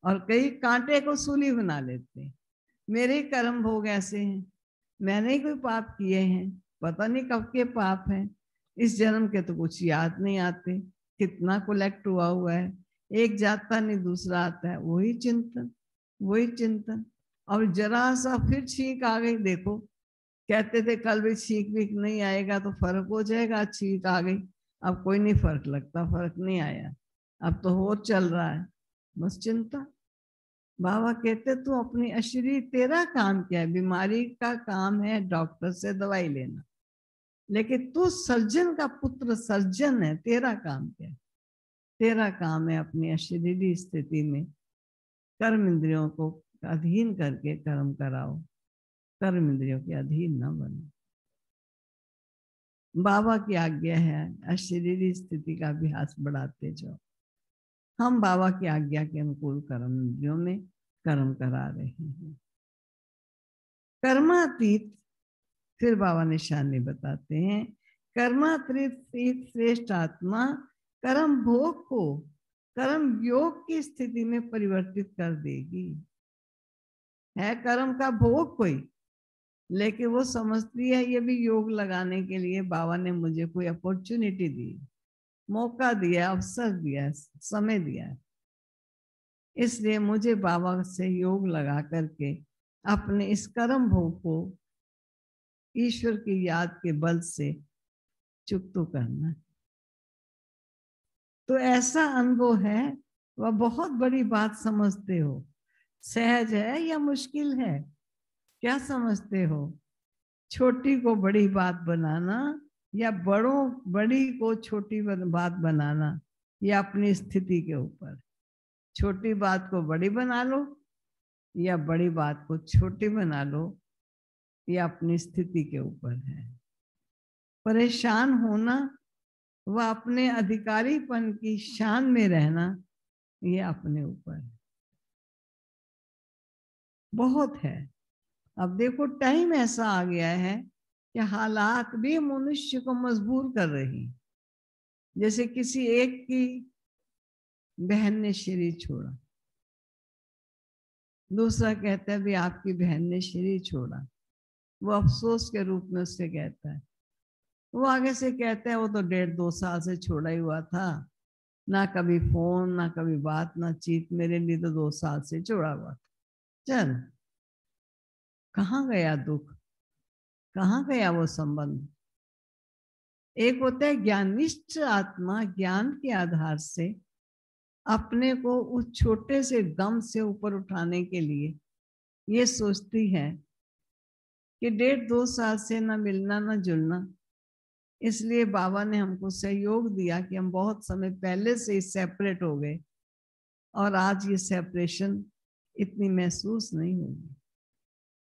और कई कांटे को सूली बना लेते हैं। मेरे कर्म भोग ऐसे हैं, मैंने ही कोई पाप किए हैं, पता नहीं कब के पाप हैं, इस जन्म के तो कुछ याद नहीं आते, कितना कलेक्ट हुआ है, एक जाता नहीं दूसरा आता है, वही चिंतन वही चिंतन। और जरा सा फिर छींक आ गई, देखो कहते थे कल भी छींक भी नहीं आएगा तो फर्क हो जाएगा, छींक आ गई, अब कोई नहीं फर्क लगता, फर्क नहीं आया, अब तो और चल रहा है, बस चिंता। बाबा कहते तू अपनी अशरीरी, तेरा काम क्या है? बीमारी का काम है डॉक्टर से दवाई लेना, लेकिन तू सर्जन का पुत्र सर्जन है, तेरा काम क्या है? तेरा काम है अपनी अशरीरी स्थिति में कर्म इंद्रियों को अधीन करके कर्म कराओ, कर्म इंद्रियों के अधीन न बनो। बाबा की आज्ञा है अशरीरी स्थिति का अभ्यास बढ़ाते जाओ। हम बाबा की आज्ञा के अनुकूल कर्म इंद्रियों में कर्म करा रहे हैं। कर्मातीत, फिर बाबा निशानी बताते हैं, कर्मातीत श्रेष्ठ आत्मा कर्म भोग को कर्म योग की स्थिति में परिवर्तित कर देगी। है कर्म का भोग कोई, लेकिन वो समझती है ये भी योग लगाने के लिए बाबा ने मुझे कोई अपॉर्चुनिटी दी, मौका दिया, अवसर दिया, समय दिया, इसलिए मुझे बाबा से योग लगा करके अपने इस कर्म भोग को ईश्वर की याद के बल से चुकतो करना। तो ऐसा अनुभव है, वह बहुत बड़ी बात समझते हो। सहज है या मुश्किल है? क्या समझते हो? छोटी को बड़ी बात बनाना या बड़ी को छोटी बात बनाना, ये अपनी स्थिति के ऊपर। छोटी बात को बड़ी बना लो या बड़ी बात को छोटी बना लो, ये अपनी स्थिति के ऊपर है। परेशान होना व अपने अधिकारीपन की शान में रहना, ये अपने ऊपर है। बहुत है। अब देखो टाइम ऐसा आ गया है कि हालात भी मनुष्य को मजबूर कर रही। जैसे किसी एक की बहन ने शरीर छोड़ा, दूसरा कहता है भी आपकी बहन ने शरीर छोड़ा, वो अफसोस के रूप में उससे कहता है। वो आगे से कहता है वो तो 1.5-2 साल से छोड़ा ही हुआ था, ना कभी फोन ना कभी बात ना चीत, मेरे लिए तो 2 साल से छोड़ा हुआ था। चल, कहाँ गया दुख, कहाँ गया वो संबंध? एक होता है ज्ञानिष्ठ आत्मा, ज्ञान के आधार से अपने को उस छोटे से गम से ऊपर उठाने के लिए ये सोचती है कि 1.5-2 साल से ना मिलना ना जुलना, इसलिए बाबा ने हमको सहयोग दिया कि हम बहुत समय पहले से ही सेपरेट हो गए और आज ये सेपरेशन इतनी महसूस नहीं होगी।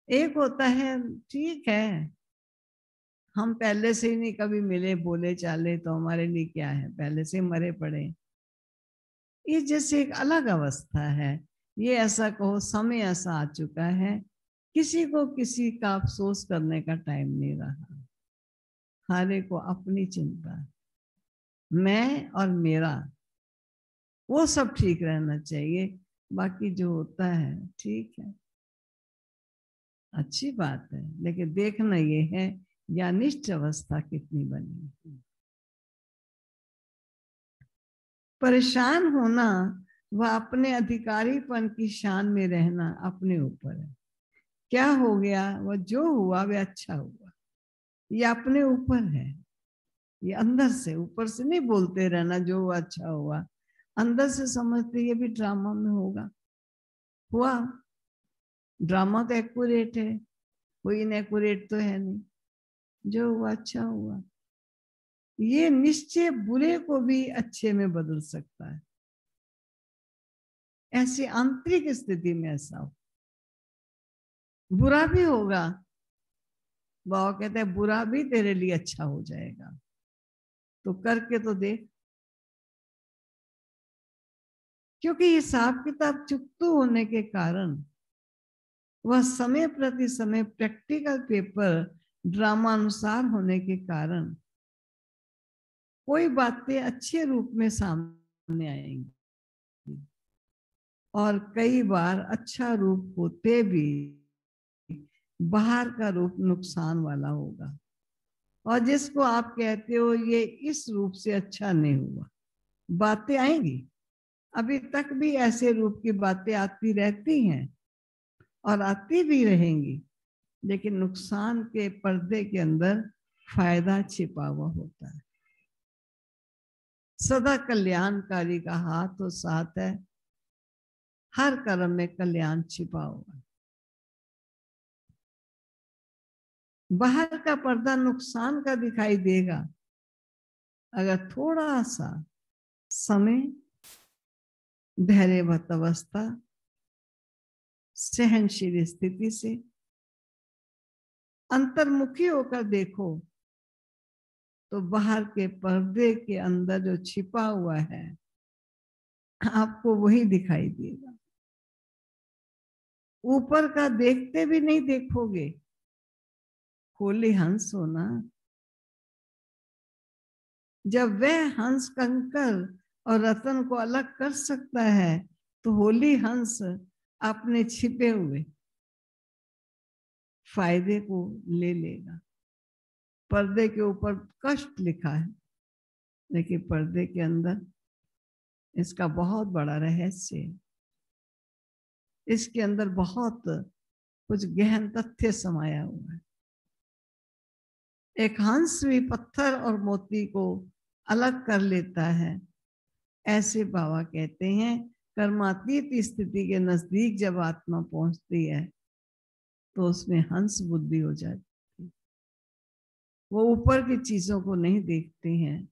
एक होता है ठीक है, हम पहले से ही नहीं कभी मिले बोले चाले तो हमारे लिए क्या है, पहले से मरे पड़े। ये जैसे एक अलग अवस्था है। ये ऐसा कहो समय ऐसा आ चुका है, किसी को किसी का अफसोस करने का टाइम नहीं रहा। हरे को अपनी चिंता, मैं और मेरा, वो सब ठीक रहना चाहिए। बाकी जो होता है ठीक है, अच्छी बात है, लेकिन देखना ये है ज्ञानिष्ठ अवस्था कितनी बनी। परेशान होना व अपने अधिकारीपन की शान में रहना अपने ऊपर है। क्या हो गया, वह जो हुआ वह अच्छा हुआ, ये अपने ऊपर है। ये अंदर से, ऊपर से नहीं बोलते रहना जो हुआ अच्छा हुआ, अंदर से समझते ये भी ड्रामा में होगा। हुआ, ड्रामा तो एक्यूरेट है, कोई इनएक्यूरेट तो है नहीं, जो हुआ अच्छा हुआ। ये निश्चय बुरे को भी अच्छे में बदल सकता है। ऐसी आंतरिक स्थिति में ऐसा हो, बुरा भी होगा, बाबा कहते हैं बुरा भी तेरे लिए अच्छा हो जाएगा, तो करके तो देख। क्योंकि हिसाब किताब चुकतू होने के कारण, वह समय प्रति समय प्रैक्टिकल पेपर ड्रामा अनुसार होने के कारण कोई बातें अच्छे रूप में सामने आएंगी और कई बार अच्छा रूप होते भी बाहर का रूप नुकसान वाला होगा। और जिसको आप कहते हो ये इस रूप से अच्छा नहीं हुआ, बातें आएंगी। अभी तक भी ऐसे रूप की बातें आती रहती हैं और आती भी रहेंगी, लेकिन नुकसान के पर्दे के अंदर फायदा छिपा हुआ होता है। सदा कल्याणकारी का हाथ और साथ है, हर कर्म में कल्याण छिपा हुआ है। बाहर का पर्दा नुकसान का दिखाई देगा, अगर थोड़ा सा समय, धैर्यवत अवस्था, सहनशील स्थिति से अंतर्मुखी होकर देखो तो बाहर के पर्दे के अंदर जो छिपा हुआ है आपको वही दिखाई देगा। ऊपर का देखते भी नहीं देखोगे। होली हंस होना, जब वह हंस कंकर और रतन को अलग कर सकता है तो होली हंस अपने छिपे हुए फायदे को ले लेगा। पर्दे के ऊपर कष्ट लिखा है, लेकिन पर्दे के अंदर इसका बहुत बड़ा रहस्य है। इसके अंदर बहुत कुछ गहन तथ्य समाया हुआ है। एक हंस भी पत्थर और मोती को अलग कर लेता है। ऐसे बाबा कहते हैं कर्मातीत स्थिति के नजदीक जब आत्मा पहुंचती है तो उसमें हंस बुद्धि हो जाती है। वो ऊपर की चीजों को नहीं देखते हैं,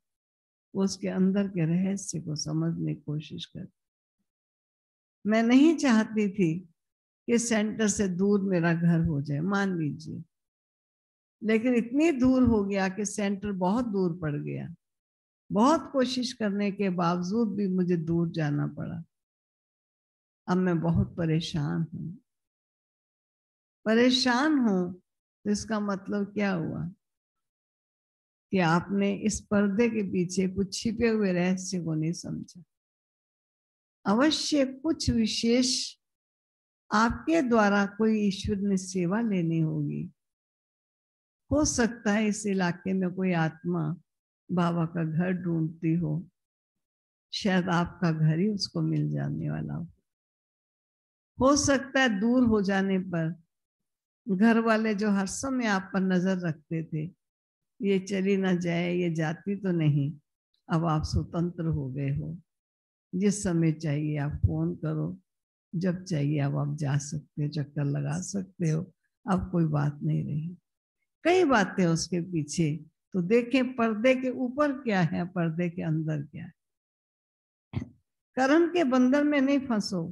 वो उसके अंदर के रहस्य को समझने की कोशिश करते। मैं नहीं चाहती थी कि सेंटर से दूर मेरा घर हो जाए, मान लीजिए, लेकिन इतनी दूर हो गया कि सेंटर बहुत दूर पड़ गया। बहुत कोशिश करने के बावजूद भी मुझे दूर जाना पड़ा। अब मैं बहुत परेशान हूं। परेशान हूं तो इसका मतलब क्या हुआ कि आपने इस पर्दे के पीछे कुछ छिपे हुए रहस्य को नहीं समझा। अवश्य कुछ विशेष आपके द्वारा कोई ईश्वर ने सेवा लेनी होगी। हो सकता है इस इलाके में कोई आत्मा बाबा का घर ढूंढती हो, शायद आपका घर ही उसको मिल जाने वाला हो सकता है दूर हो जाने पर घर वाले जो हर समय आप पर नजर रखते थे, ये चली ना जाए, ये जाती तो नहीं, अब आप स्वतंत्र हो गए हो। जिस समय चाहिए आप फोन करो, जब चाहिए अब आप जा सकते हो, चक्कर लगा सकते हो। अब कोई बात नहीं रही। कई बातें उसके पीछे, तो देखें पर्दे के ऊपर क्या है, पर्दे के अंदर क्या है। कर्म के बंधन में नहीं फंसो।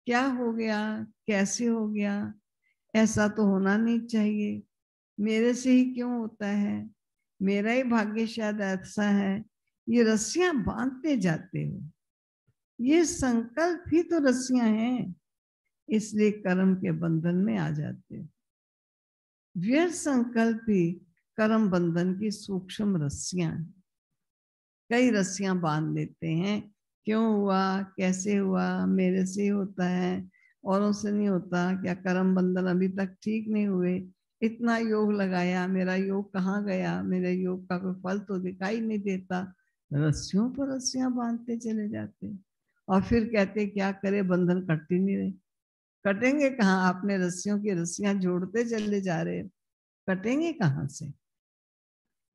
क्या हो गया, कैसे हो गया, ऐसा तो होना नहीं चाहिए, मेरे से ही क्यों होता है, मेरा ही भाग्य शायद ऐसा है, ये रस्सियां बांधते जाते हो। ये संकल्प ही तो रस्सियां हैं, इसलिए कर्म के बंधन में आ जाते हो। व्यर्थ संकल्प ही कर्म बंधन की सूक्ष्म रस्सियां हैं। कई रस्सियां बांध लेते हैं, क्यों हुआ, कैसे हुआ, मेरे से ही होता है, औरों से नहीं होता क्या, कर्म बंधन अभी तक ठीक नहीं हुए, इतना योग लगाया, मेरा योग कहाँ गया, मेरे योग का कोई फल तो दिखाई नहीं देता। रस्सियों पर रस्सियां बांधते चले जाते और फिर कहते क्या करे, बंधन कट ही नहीं रहे। कटेंगे कहाँ, आपने रस्सियों की रस्सियां जोड़ते चले जा रहे, कटेंगे कहाँ से।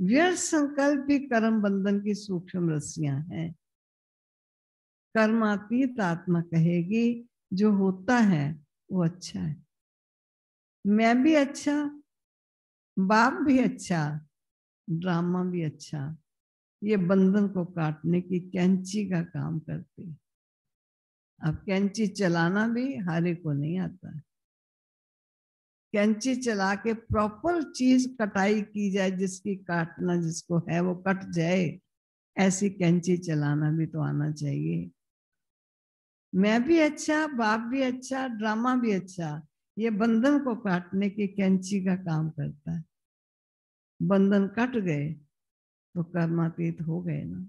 व्यर्थ संकल्प भी कर्म बंधन की सूक्ष्म रस्सियां हैं। कर्मातीत आत्मा कहेगी जो होता है वो अच्छा है, मैं भी अच्छा, बाप भी अच्छा, ड्रामा भी अच्छा, ये बंधन को काटने की कैंची का काम करती है। अब कैंची चलाना भी हर एक को नहीं आता है। कैंची चला के प्रॉपर चीज कटाई की जाए, जिसकी काटना जिसको है वो कट जाए, ऐसी कैंची चलाना भी तो आना चाहिए। मैं भी अच्छा, बाप भी अच्छा, ड्रामा भी अच्छा, ये बंधन को काटने की कैंची का काम करता है। बंधन कट गए तो कर्मातीत हो गए ना।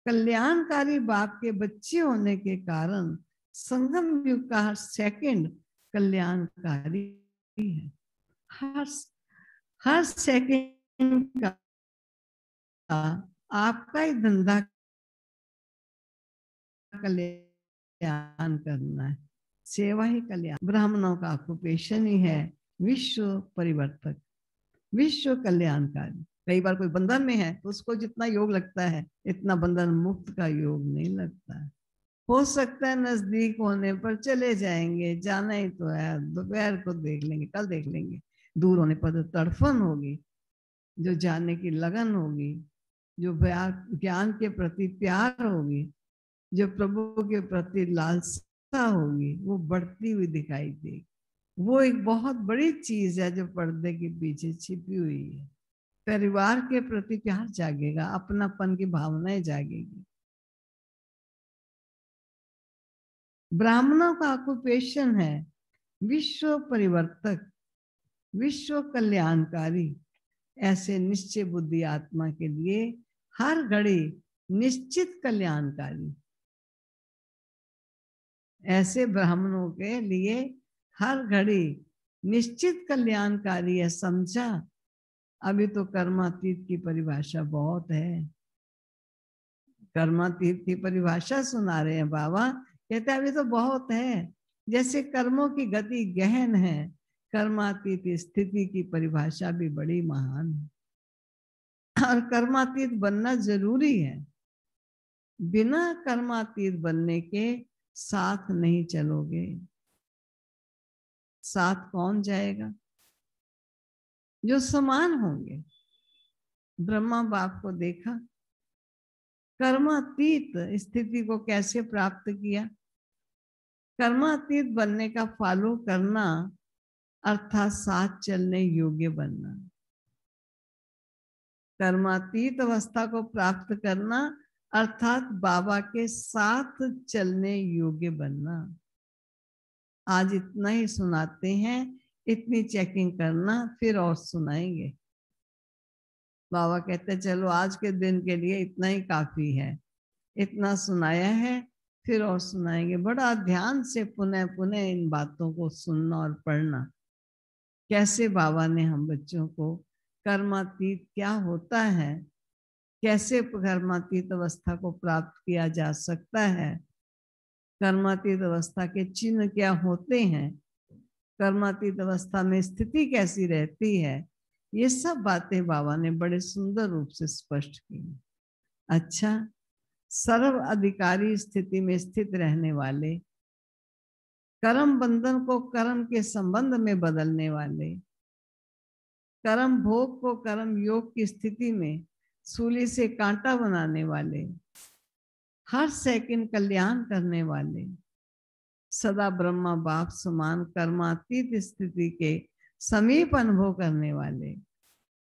कल्याणकारी बाप के बच्चे होने के कारण संगम युग का हर सेकंड कल्याणकारी है। हर हर सेकंड का आपका ही धंधा कल्याण करना है, सेवा ही कल्याण। ब्राह्मणों का ऑक्युपेशन ही है विश्व परिवर्तक, विश्व कल्याणकारी। कई बार कोई बंधन में है तो उसको जितना योग लगता है इतना बंधन मुक्त का योग नहीं लगता है। हो सकता है नजदीक होने पर चले जाएंगे, जाना ही तो है, दोपहर को देख लेंगे, कल देख लेंगे। दूर होने पर तो तड़फन होगी, जो जानने की लगन होगी, जो ज्ञान के प्रति प्यार होगी, जो प्रभु के प्रति लालसा होगी, वो बढ़ती हुई दिखाई देगी। वो एक बहुत बड़ी चीज है जो पर्दे के पीछे छिपी हुई है। परिवार के प्रति प्यार जागेगा, अपनापन की भावनाएं जागेगी। ब्राह्मणों का ऑक्युपेशन है विश्व परिवर्तक, विश्व कल्याणकारी। ऐसे निश्चय बुद्धि आत्मा के लिए हर घड़ी निश्चित कल्याणकारी। ऐसे ब्राह्मणों के लिए हर घड़ी निश्चित कल्याणकारी है, समझा। अभी तो कर्मातीत की परिभाषा बहुत है, कर्मातीत की परिभाषा सुना रहे हैं बाबा, कहते अभी तो बहुत है। जैसे कर्मों की गति गहन है, कर्मातीत स्थिति की परिभाषा भी बड़ी महान है, और कर्मातीत बनना जरूरी है। बिना कर्मातीत बनने के साथ नहीं चलोगे। साथ कौन जाएगा? जो समान होंगे। ब्रह्मा बाप को देखा, कर्मातीत स्थिति को कैसे प्राप्त किया? कर्मातीत बनने का फॉलो करना अर्थात साथ चलने योग्य बनना। कर्मातीत अवस्था को प्राप्त करना अर्थात बाबा के साथ चलने योग्य बनना। आज इतना ही सुनाते हैं, इतनी चेकिंग करना, फिर और सुनाएंगे। बाबा कहते चलो आज के दिन के लिए इतना ही काफी है, इतना सुनाया है, फिर और सुनाएंगे। बड़ा ध्यान से पुनः पुनः इन बातों को सुनना और पढ़ना। कैसे बाबा ने हम बच्चों को कर्मातीत क्या होता है, कैसे कर्मातीत अवस्था को प्राप्त किया जा सकता है, कर्मातीत अवस्था के चिन्ह क्या होते हैं, कर्मातीत अवस्था में स्थिति कैसी रहती है, ये सब बातें बाबा ने बड़े सुंदर रूप से स्पष्ट की। अच्छा, सर्व अधिकारी स्थिति में स्थित रहने वाले, कर्म बंधन को कर्म के संबंध में बदलने वाले, कर्म भोग को कर्म योग की स्थिति में सूली से कांटा बनाने वाले, हर सेकंड कल्याण करने वाले, सदा ब्रह्मा बाप समान कर्मातीत स्थिति के समीप अनुभव करने वाले,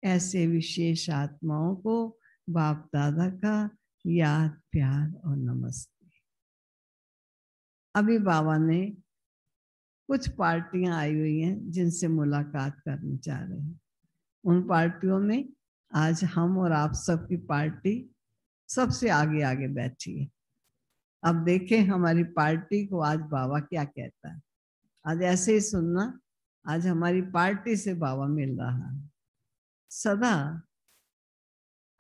ऐसे विशेष आत्माओं को बाप दादा का याद, प्यार और नमस्ते। अभी बाबा ने कुछ पार्टियां आई हुई हैं जिनसे मुलाकात करनी चाह रहे हैं। उन पार्टियों में आज हम और आप सबकी पार्टी सबसे आगे आगे बैठी है। अब देखें हमारी पार्टी को आज बाबा क्या कहता है। आज ऐसे ही सुनना, आज हमारी पार्टी से बाबा मिल रहा है। सदा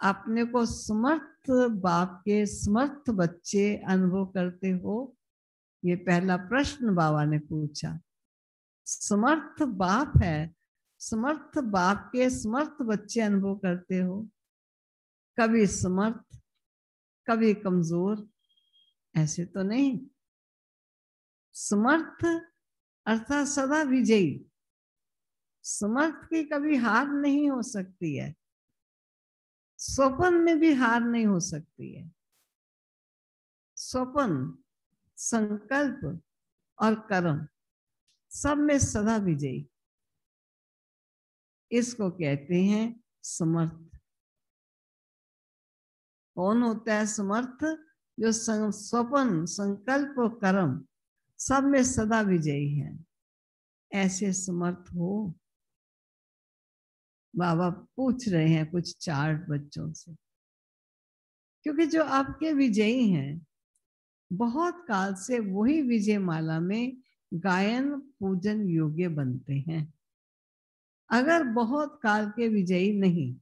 अपने को समर्थ बाप के समर्थ बच्चे अनुभव करते हो? ये पहला प्रश्न बाबा ने पूछा। समर्थ बाप है, समर्थ बाप के समर्थ बच्चे अनुभव करते हो? कभी समर्थ, कभी कमजोर, ऐसे तो नहीं। समर्थ अर्थात सदा विजयी। समर्थ की कभी हार नहीं हो सकती है, स्वप्न में भी हार नहीं हो सकती है। स्वप्न, संकल्प और कर्म सब में सदा विजयी, इसको कहते हैं समर्थ। कौन होता है समर्थ? जो स्वप्न, संकल्प और कर्म सब में सदा विजयी है। ऐसे समर्थ हो? बाबा पूछ रहे हैं कुछ 4 बच्चों से, क्योंकि जो आपके विजयी हैं बहुत काल से वही विजय माला में गायन पूजन योग्य बनते हैं। अगर बहुत काल के विजयी नहीं,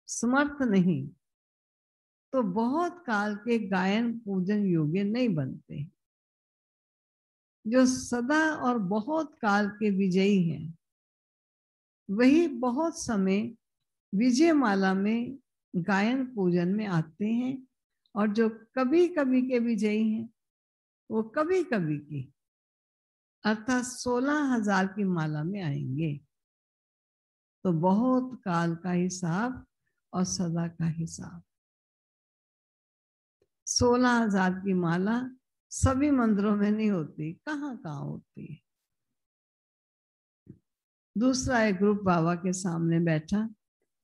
समर्थ नहीं, तो बहुत काल के गायन पूजन योग्य नहीं बनते। जो सदा और बहुत काल के विजयी हैं वही बहुत समय विजय माला में गायन पूजन में आते हैं, और जो कभी कभी के विजयी हैं वो कभी कभी की अर्थात 16,000 की माला में आएंगे। तो बहुत काल का हिसाब और सदा का हिसाब। 16,000 की माला सभी मंदिरों में नहीं होती, कहाँ कहाँ होती है। दूसरा एक ग्रुप बाबा के सामने बैठा।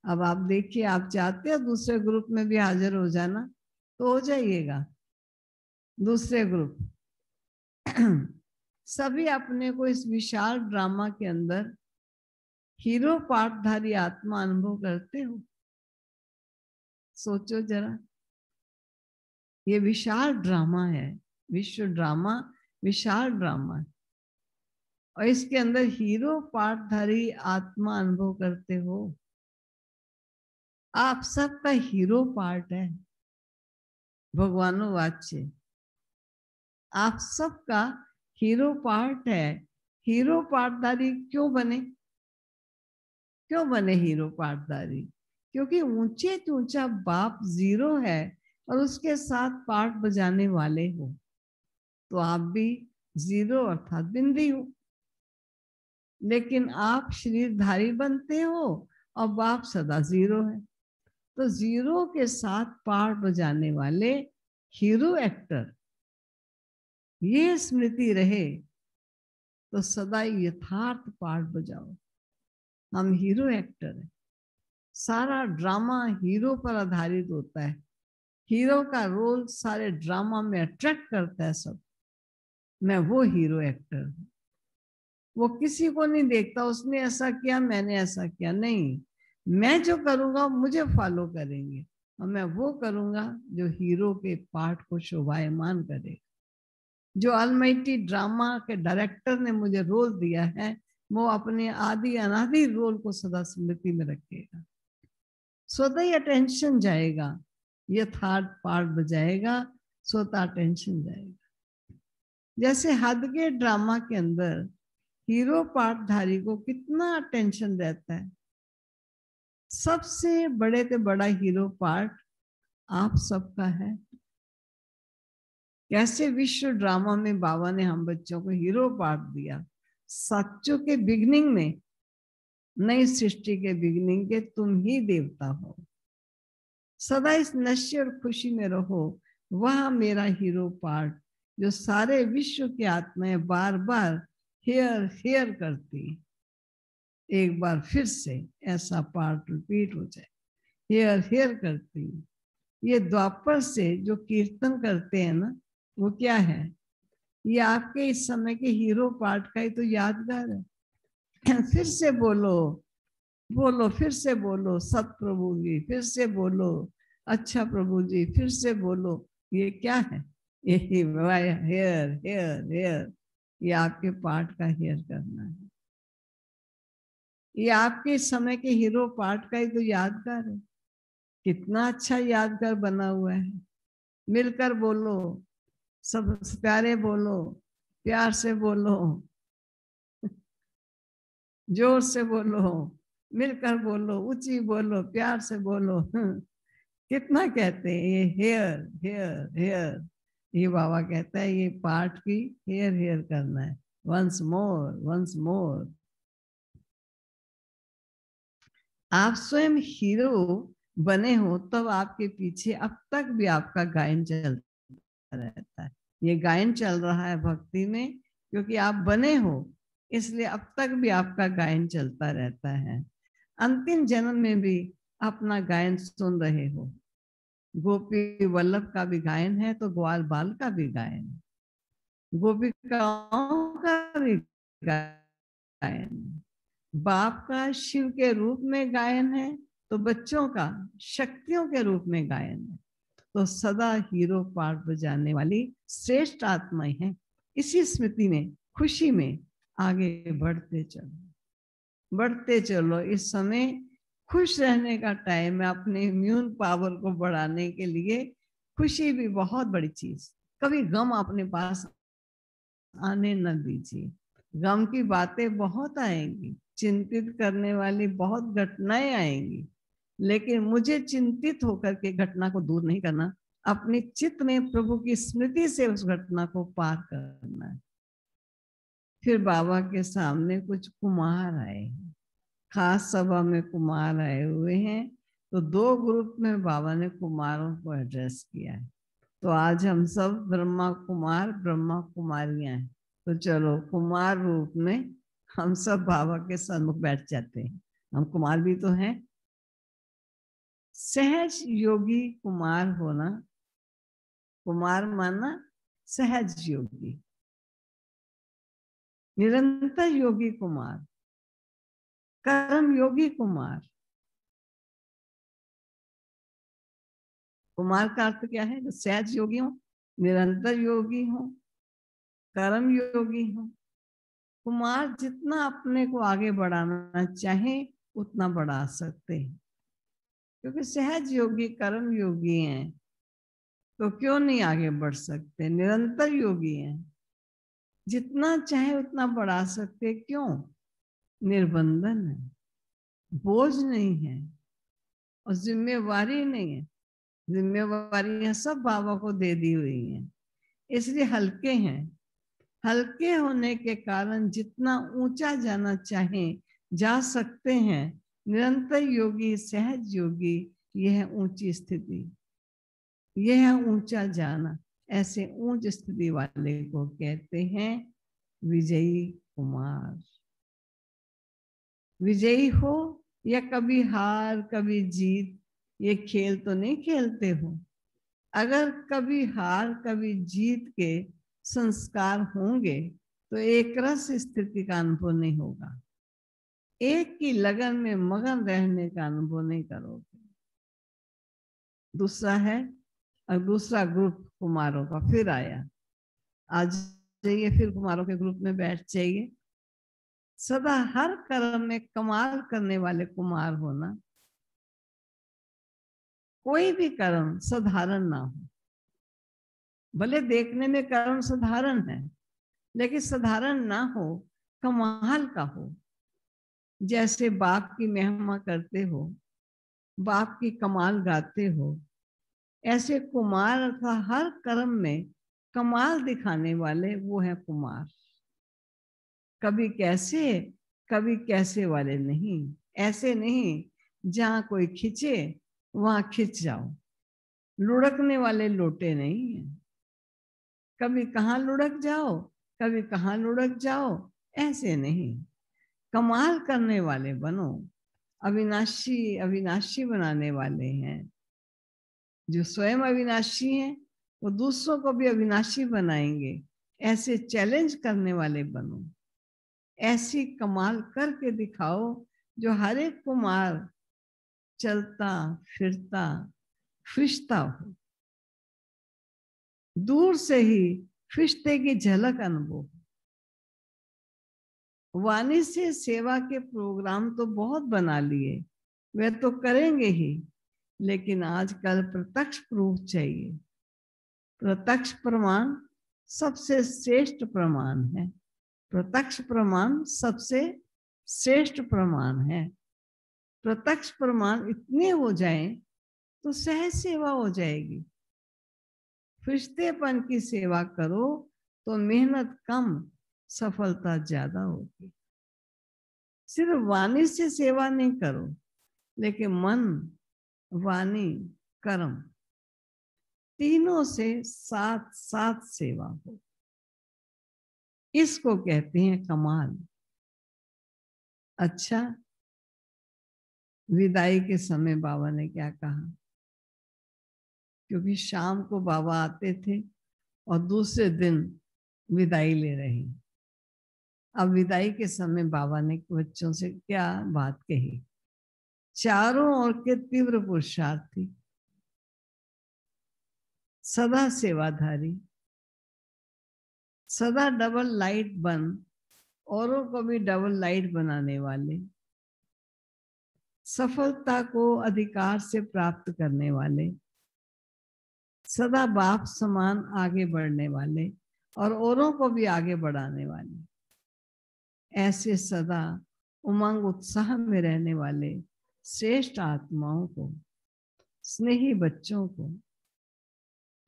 अब आप देखिए, आप चाहते हो दूसरे ग्रुप में भी हाजिर हो जाना तो हो जाइएगा। दूसरे ग्रुप सभी अपने को इस विशाल ड्रामा के अंदर हीरो पाठधारी आत्मा अनुभव करते हो? सोचो जरा, ये विशाल ड्रामा है, विश्व ड्रामा विशाल ड्रामा है, और इसके अंदर हीरो पाठधारी आत्मा अनुभव करते हो। आप सबका हीरो पार्ट है। भगवानो वाच्य, आप सबका हीरो पार्ट है। हीरो पाठधारी क्यों बने? क्यों बने हीरो पाठधारी? क्योंकि ऊंचे ऊंचा बाप जीरो है, और उसके साथ पाठ बजाने वाले हो तो आप भी जीरो अर्थात बिंदी हो। लेकिन आप शरीरधारी बनते हो और बाप सदा जीरो है। तो जीरो के साथ पार्ट बजाने वाले हीरो एक्टर, ये स्मृति रहे तो सदा यथार्थ पार्ट बजाओ। हम हीरो एक्टर हैं। सारा ड्रामा हीरो पर आधारित होता है। हीरो का रोल सारे ड्रामा में अट्रैक्ट करता है सब। मैं वो हीरो एक्टर हूँ। वो किसी को नहीं देखता उसने ऐसा किया मैंने ऐसा किया, नहीं, मैं जो करूंगा मुझे फॉलो करेंगे और मैं वो करूंगा जो हीरो के पार्ट को शोभायमान करे। जो अलमाइटी ड्रामा के डायरेक्टर ने मुझे रोल दिया है वो अपने आदि अनादि रोल को सदा स्मृति में रखेगा। स्वतः ही अटेंशन जाएगा, यथार्थ पार्ट बजाएगा, स्वतः अटेंशन जाएगा। जैसे हद के ड्रामा के अंदर हीरो पार्टधारी को कितना अटेंशन रहता है। सबसे बड़े से बड़ा हीरो पार्ट आप सबका है। कैसे विश्व ड्रामा में बाबा ने हम बच्चों को हीरो पार्ट दिया। सच्चों के बिगनिंग में, नई सृष्टि के बिगनिंग के तुम ही देवता हो। सदा इस नशे और खुशी में रहो। वह मेरा हीरो पार्ट जो सारे विश्व की आत्माएं बार बार हेयर हेयर करती, एक बार फिर से ऐसा पार्ट रिपीट हो जाए। हेयर हेयर करती। ये द्वापर से जो कीर्तन करते हैं ना, वो क्या है? ये आपके इस समय के हीरो पार्ट का ही तो यादगार है। फिर से बोलो, बोलो, फिर से बोलो, सत प्रभु जी, फिर से बोलो, अच्छा प्रभु जी, फिर से बोलो। ये क्या है? ये हेयर हेयर हेयर, ये आपके पार्ट का हेयर करना है। ये आपके समय के हीरो पार्ट का ही तो यादगार है। कितना अच्छा यादगार बना हुआ है। मिलकर बोलो, सब प्यारे बोलो, प्यार से बोलो, जोर से बोलो, मिलकर बोलो, ऊंची बोलो, प्यार से बोलो। कितना कहते हैं ये हेयर हेयर हेयर। ये बाबा कहता है ये पार्ट की हेयर हेयर करना है। Once more, once more. आप स्वयं हीरो बने हो तब आपके पीछे अब तक भी आपका गायन चलता रहता है। ये गायन चल रहा है भक्ति में क्योंकि आप बने हो, इसलिए अब तक भी आपका गायन चलता रहता है। अंतिम जन्म में भी अपना गायन सुन रहे हो। गोपी वल्लभ का भी गायन है तो ग्वाल बाल का भी गायन है, गोपिकाओं का भी गायन है, बाप का शिव के रूप में गायन है तो बच्चों का शक्तियों के रूप में गायन है। तो सदा हीरो पार्ट बजाने वाली श्रेष्ठ आत्माएं हैं। इसी स्मृति में, खुशी में आगे बढ़ते चलो, बढ़ते चलो। इस समय खुश रहने का टाइम है। अपने इम्यून पावर को बढ़ाने के लिए खुशी भी बहुत बड़ी चीज। कभी गम अपने पास आने न दीजिए। गम की बातें बहुत आएंगी, चिंतित करने वाली बहुत घटनाएं आएंगी, लेकिन मुझे चिंतित होकर के घटना को दूर नहीं करना। अपने चित्त में प्रभु की स्मृति से उस घटना को पार करना है। फिर बाबा के सामने कुछ कुमार आए हैं, खास सभा में कुमार आए हुए हैं। तो दो ग्रुप में बाबा ने कुमारों को एड्रेस किया है। तो आज हम सब ब्रह्मा कुमार, ब्रह्मा कुमारियां हैं। तो चलो कुमार रूप में हम सब बाबा के सन्मुख बैठ जाते हैं। हम कुमार भी तो हैं। सहज योगी कुमार होना, कुमार माना सहज योगी, निरंतर योगी कुमार, कर्म योगी कुमार। कुमार का अर्थ क्या है? जो सहज योगी हो, निरंतर योगी हो, कर्म योगी हो। कुमार जितना अपने को आगे बढ़ाना चाहे उतना बढ़ा सकते हैं, क्योंकि सहज योगी कर्म योगी हैं तो क्यों नहीं आगे बढ़ सकते। निरंतर योगी हैं, जितना चाहे उतना बढ़ा सकते। क्यों? निर्बंधन है, बोझ नहीं है और जिम्मेवारी नहीं है। जिम्मेवारियां सब बाबा को दे दी हुई हैं, इसलिए हल्के हैं। हल्के होने के कारण जितना ऊंचा जाना चाहें जा सकते हैं। निरंतर योगी, सहज योगी, यह है ऊंची स्थिति, यह है ऊंचा जाना। ऐसे ऊंच स्थिति वाले को कहते हैं विजयी कुमार। विजयी हो या कभी हार कभी जीत, ये खेल तो नहीं खेलते हो। अगर कभी हार कभी जीत के संस्कार होंगे तो एक रस स्थिति का अनुभव नहीं होगा, एक की लगन में मगन रहने का अनुभव नहीं करोगे। दूसरा है, और दूसरा ग्रुप कुमारों का फिर आया। आज जाइए फिर कुमारों के ग्रुप में बैठ जाइए। सदा हर कर्म में कमाल करने वाले कुमार होना। कोई भी कर्म साधारण ना हो, भले देखने में कर्म साधारण है लेकिन साधारण ना हो, कमाल का हो। जैसे बाप की महिमा करते हो, बाप की कमाल गाते हो, ऐसे कुमार का हर कर्म में कमाल दिखाने वाले वो है कुमार। कभी कैसे वाले नहीं, ऐसे नहीं जहां कोई खिंचे वहां खिंच जाओ। लुढ़कने वाले लोटे नहीं है, कभी कहां लुढ़क जाओ कभी कहां लुढ़क जाओ, ऐसे नहीं। कमाल करने वाले बनो, अविनाशी अविनाशी बनाने वाले हैं। जो स्वयं अविनाशी हैं वो दूसरों को भी अविनाशी बनाएंगे। ऐसे चैलेंज करने वाले बनो, ऐसी कमाल करके दिखाओ जो हर एक कुमार चलता फिरता फरिश्ता हो। दूर से ही फरिश्ते की झलक अनुभव। वाणी से सेवा के प्रोग्राम तो बहुत बना लिए, वे तो करेंगे ही, लेकिन आजकल प्रत्यक्ष प्रूफ चाहिए। प्रत्यक्ष प्रमाण सबसे श्रेष्ठ प्रमाण है। प्रत्यक्ष प्रमाण सबसे श्रेष्ठ प्रमाण है। प्रत्यक्ष प्रमाण इतने हो जाएं तो सहज सेवा हो जाएगी। फरिश्तेपन की सेवा करो तो मेहनत कम, सफलता ज्यादा होगी। सिर्फ वाणी से सेवा नहीं करो, लेकिन मन, वाणी, कर्म तीनों से साथ साथ सेवा हो। इसको कहते हैं कमाल। अच्छा, विदाई के समय बाबा ने क्या कहा? क्योंकि शाम को बाबा आते थे और दूसरे दिन विदाई ले रहे हैं। अब विदाई के समय बाबा ने बच्चों से क्या बात कही? चारों ओर के तीव्र पुरुषार्थी, सदा सेवाधारी, सदा डबल लाइट बन, औरों को भी डबल लाइट बनाने वाले, सफलता को अधिकार से प्राप्त करने वाले, सदा बाप समान आगे बढ़ने वाले और औरों को भी आगे बढ़ाने वाले, ऐसे सदा उमंग उत्साह में रहने वाले श्रेष्ठ आत्माओं को, स्नेही बच्चों को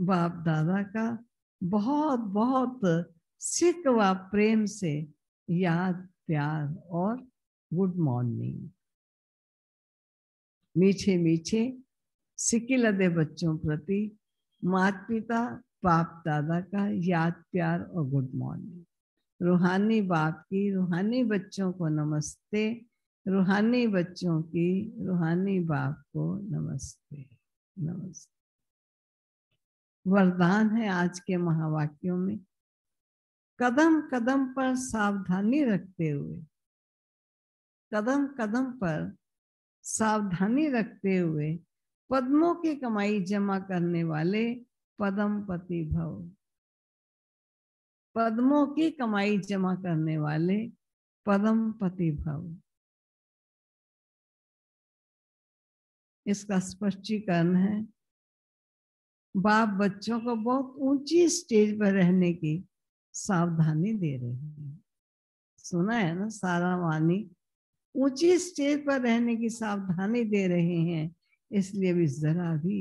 बाप दादा का बहुत बहुत सिक व प्रेम से याद, प्यार और गुड मॉर्निंग। मीठे मीठे सिक्के लदे बच्चों प्रति माता पिता बाप दादा का याद, प्यार और गुड मॉर्निंग। रूहानी बाप की रूहानी बच्चों को नमस्ते, रूहानी बच्चों की रूहानी बाप को नमस्ते। नमस्ते वरदान है आज के महावाक्यों में। कदम कदम पर सावधानी रखते हुए, कदम कदम पर सावधानी रखते हुए पद्मों की कमाई जमा करने वाले पद्मपति भव। पद्मों की कमाई जमा करने वाले पद्मपति भव। इसका स्पष्टीकरण है, बाप बच्चों को बहुत ऊंची स्टेज पर रहने की सावधानी दे रहे हैं। सुना है ना सारा वाणी? ऊंची स्टेज पर रहने की सावधानी दे रहे हैं, इसलिए भी जरा भी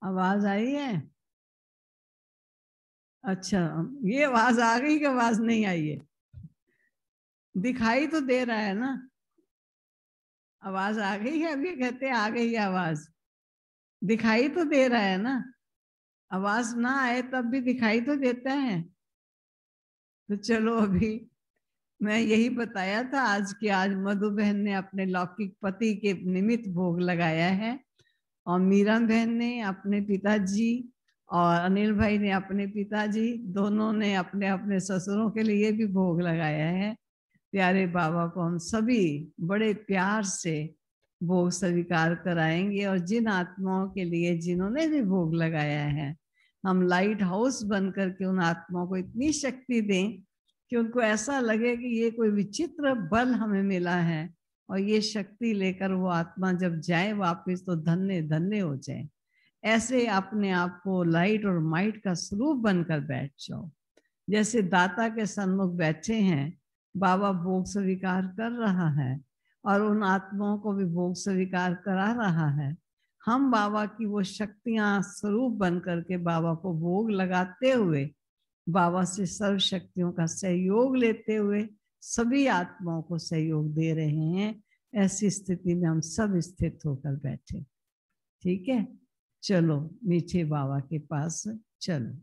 आवाज आई है? अच्छा, ये आवाज आ गई कि आवाज नहीं आई है? दिखाई तो दे रहा है ना, आवाज आ गई है। अभी कहते आ गई है आवाज, दिखाई तो दे रहा है ना। आवाज ना आए तब भी दिखाई तो देता है। तो चलो, अभी मैं यही बताया था आज की, आज मधु बहन ने अपने लौकिक पति के निमित्त भोग लगाया है, और मीरा बहन ने अपने पिताजी, और अनिल भाई ने अपने पिताजी, दोनों ने अपने अपने ससुरों के लिए भी भोग लगाया है। प्यारे बाबा को हम सभी बड़े प्यार से भोग स्वीकार कराएंगे, और जिन आत्माओं के लिए जिन्होंने भी भोग लगाया है, हम लाइट हाउस बन करके उन आत्माओं को इतनी शक्ति दें कि उनको ऐसा लगे कि ये कोई विचित्र बल हमें मिला है, और ये शक्ति लेकर वो आत्मा जब जाए वापस तो धन्य धन्य हो जाए। ऐसे अपने आप को लाइट और माइट का स्वरूप बनकर बैठ जाओ। जैसे दाता के सन्मुख बैठे हैं, बाबा भोग स्वीकार कर रहा है और उन आत्माओं को भी भोग स्वीकार करा रहा है। हम बाबा की वो शक्तियां स्वरूप बन करके बाबा को भोग लगाते हुए, बाबा से सर्व शक्तियों का सहयोग लेते हुए सभी आत्माओं को सहयोग दे रहे हैं। ऐसी स्थिति में हम सब स्थित होकर बैठे। ठीक है, चलो मीठे बाबा के पास चलो।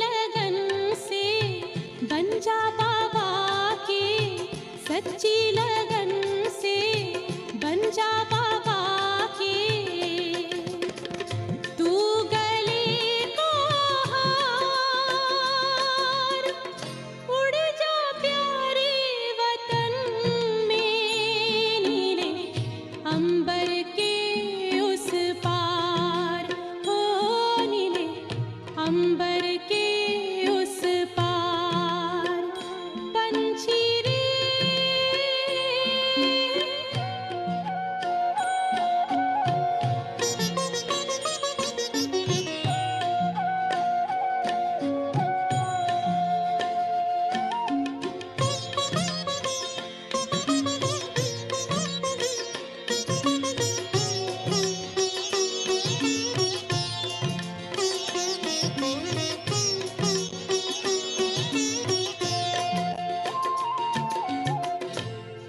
लगन से बन जा बाबा के, सच्ची लगन से बन जा बाबा के। तू गले को हार, उड़ जा प्यारे वतन में, नीले अंबर के उस पार, हो नीले अंबर के उस पार। पंछी रे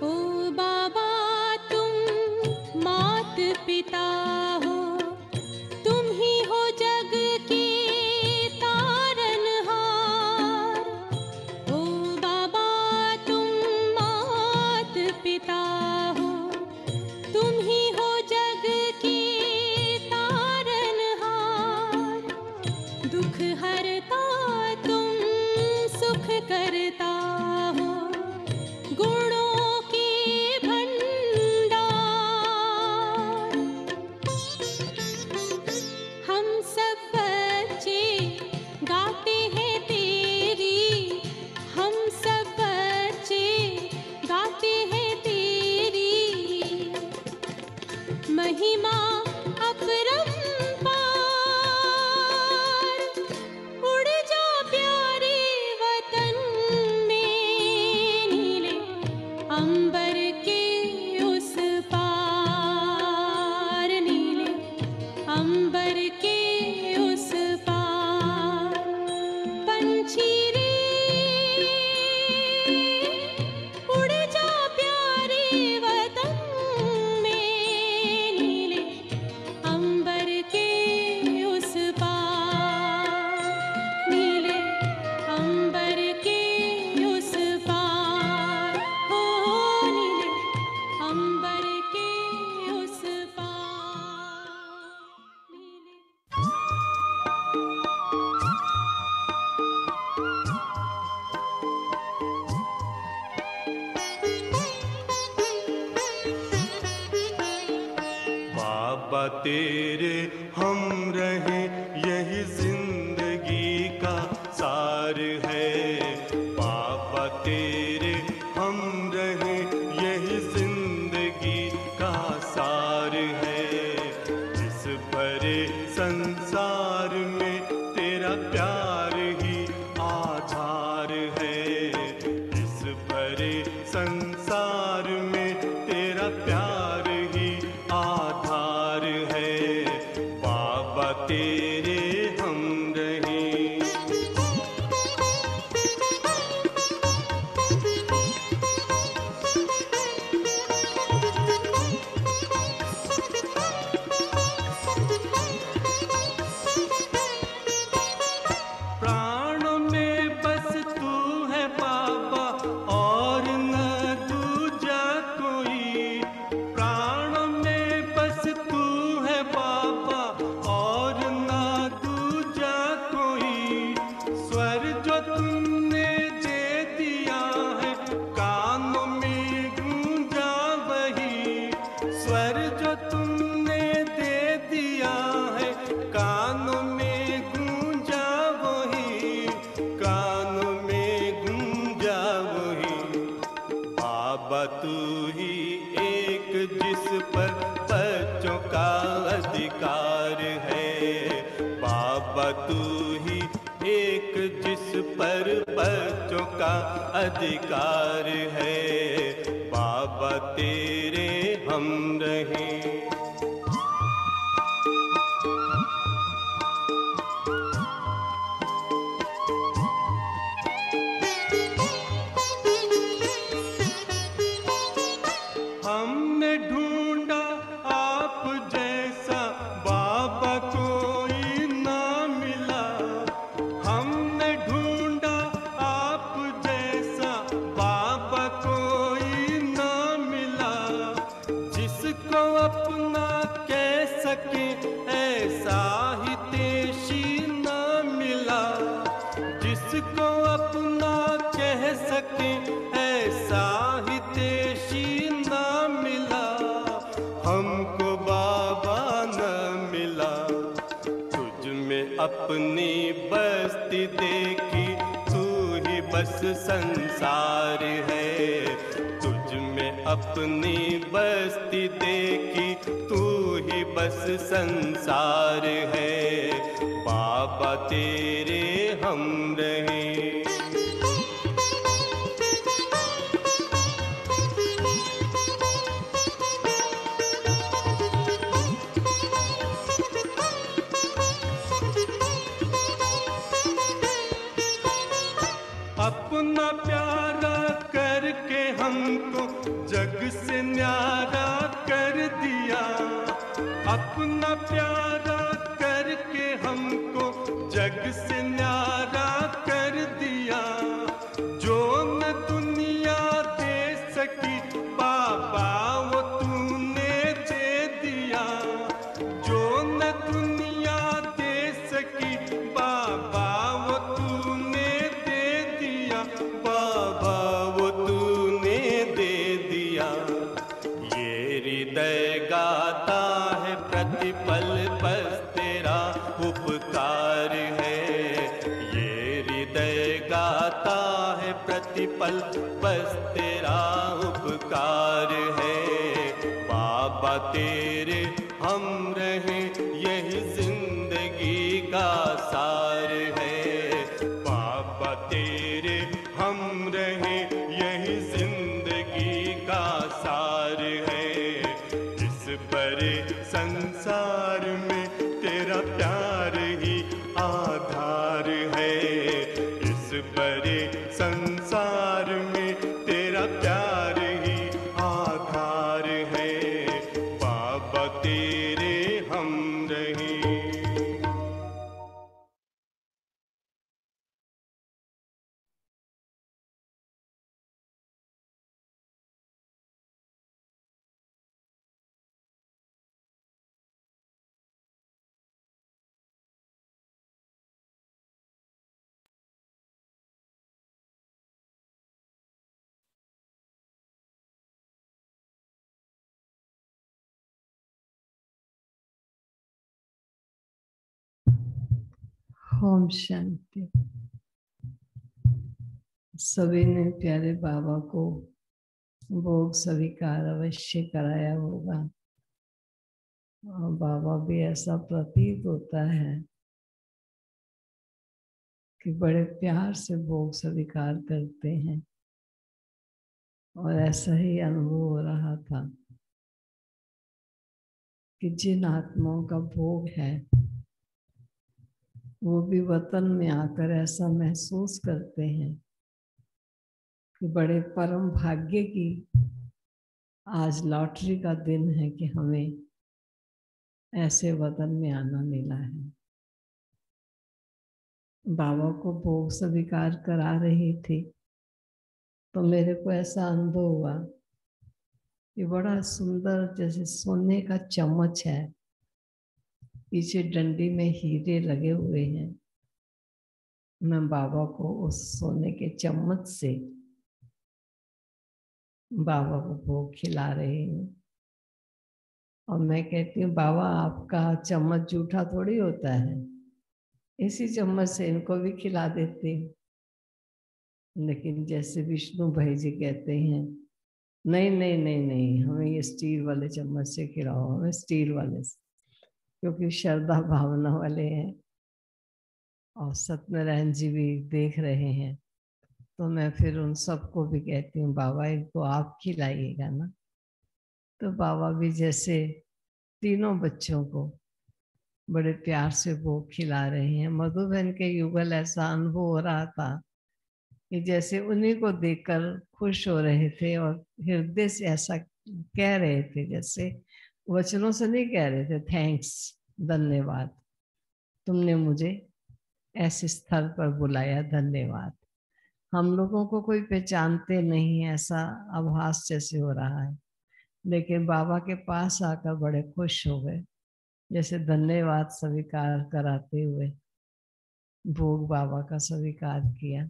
ओ बाबा तुम मात पिता हो, तुम ही हो जग के तारनहार। ओ बाबा तुम मात पिता हो, तुम ही हो जग के तारनहार। दुख हरता तुम सुख करता हो, गुणों के भंडार। हम सब बच्चे गाते हैं तेरी, हम सब बच्चे गाते हैं तेरी महिमा अपरंपार। उड़ जा प्यारे वतन में, नीले अंबर के उस पार, नीले अंबर के उस पार। पंछी रे उड़ जा प्यारे वतन में, नीले अंबर के उस पार, नीले अंबर के उस पार, हो नीले अंबर के उस पार, नीले। बाबा तेरे हम रहे, यही जिंदगी का सार है। बाबा तेरे हम रहे, यही जिंदगी का सार है। इस भरे संसार में तेरा प्यार ही आधार है। इस भरे संसार में तेरा प्यार ही आधार है। बाबा तेरे हम रहे। प्राण में बस तू है बाबा, और न दूजा कोई। प्राण में बस तू है बाबा, और न दूजा कोई। स्वर जो तुमने दे दिया है, कानों में गूंजा वही। स्वर जो तुमने दे दिया है, कानों में गूंजा वही, कानों में गूंजा वही। बाबा तू ही एक जिस पर बच्चों का अधिकार है। बाबा तू ही एक जिस पर बच्चों का अधिकार है। बाबा तेरे हम रहे। हमने ढूंढा आप जैसा बाबा, कोई ना मिला। हमने जिसको अपना कह सके ऐसा हितैषी ना मिला, हमको बाबा न मिला। तुझ में अपनी बस्ती देखी, तू ही बस संसार है। तुझ में अपनी बस्ती देखी, तू ही बस संसार है। बाबा तेरे हम रहे। अपना प्यारा करके हमको जग से न्यारा कर दिया। अपना प्यारा करके हमको जग से न्यारा कर दिया। जो न दुनिया दे सकी बाबा वो तूने दे दिया। जो न दुनिया दे सकी बाबा वो तूने दे दिया। बाबा वो तूने दे दिया। ये हृदय गाता है प्रतिपल बस तेरा उपकार है। ये हृदय गाता है प्रतिपल बस तेरा उपकार है। बाबा तेरे हम रहे यही जिंदगी का सार है। बाबा तेरे हम रहे यही जिंदगी का सार है। इस बड़े संसार में तेरा प्यार ही आधार है। इस बड़े संसार में तेरा प्यार ही आधार है। बाबा तेरे हम रहे। ओम शांति। सभी ने प्यारे बाबा को भोग स्वीकार अवश्य कराया होगा, और बाबा भी ऐसा प्रतीत होता है कि बड़े प्यार से भोग स्वीकार करते हैं। और ऐसा ही अनुभव हो रहा था कि जिन आत्माओं का भोग है वो भी वतन में आकर ऐसा महसूस करते हैं कि बड़े परम भाग्य की आज लॉटरी का दिन है कि हमें ऐसे वतन में आना मिला है। बाबा को भोग स्वीकार करा रही थी तो मेरे को ऐसा अनुभव हुआ कि बड़ा सुंदर जैसे सोने का चम्मच है, पीछे डंडी में हीरे लगे हुए हैं। मैं बाबा को उस सोने के चम्मच से बाबा को भोग खिला रही हूँ। और मैं कहती हूँ बाबा आपका चम्मच जूठा थोड़ी होता है, इसी चम्मच से इनको भी खिला देती हूँ। लेकिन जैसे विष्णु भाई जी कहते हैं नहीं नहीं नहीं नहीं, हमें ये स्टील वाले चम्मच से खिलाओ, हमें स्टील वाले से, क्योंकि श्रद्धा भावना वाले हैं और सत्यनारायण जी भी देख रहे हैं। तो मैं फिर उन सबको भी कहती हूँ बाबा इनको आप खिलाइएगा ना। तो बाबा भी जैसे तीनों बच्चों को बड़े प्यार से भोग खिला रहे हैं। मधुबन के युगल ऐसा अनुभव हो रहा था कि जैसे उन्हीं को देखकर खुश हो रहे थे और हृदय से ऐसा कह रहे थे, जैसे वचनों से नहीं कह रहे थे, थैंक्स, धन्यवाद, तुमने मुझे ऐसे स्थल पर बुलाया, धन्यवाद। हम लोगों को कोई पहचानते नहीं, ऐसा आभास जैसे हो रहा है, लेकिन बाबा के पास आकर बड़े खुश हो गए, जैसे धन्यवाद स्वीकार कराते हुए। भोग बाबा का स्वीकार किया।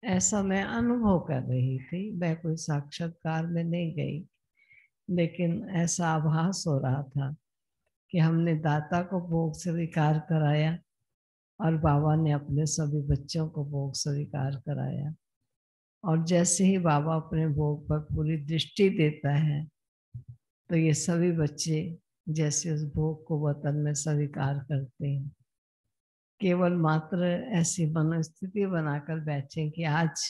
ऐसा मैं अनुभव कर रही थी, मैं कोई साक्षात्कार में नहीं गई, लेकिन ऐसा आभास हो रहा था कि हमने दाता को भोग स्वीकार कराया और बाबा ने अपने सभी बच्चों को भोग स्वीकार कराया। और जैसे ही बाबा अपने भोग पर पूरी दृष्टि देता है तो ये सभी बच्चे जैसे उस भोग को वतन में स्वीकार करते हैं। केवल मात्र ऐसी मनोस्थिति बनाकर बैठे कि आज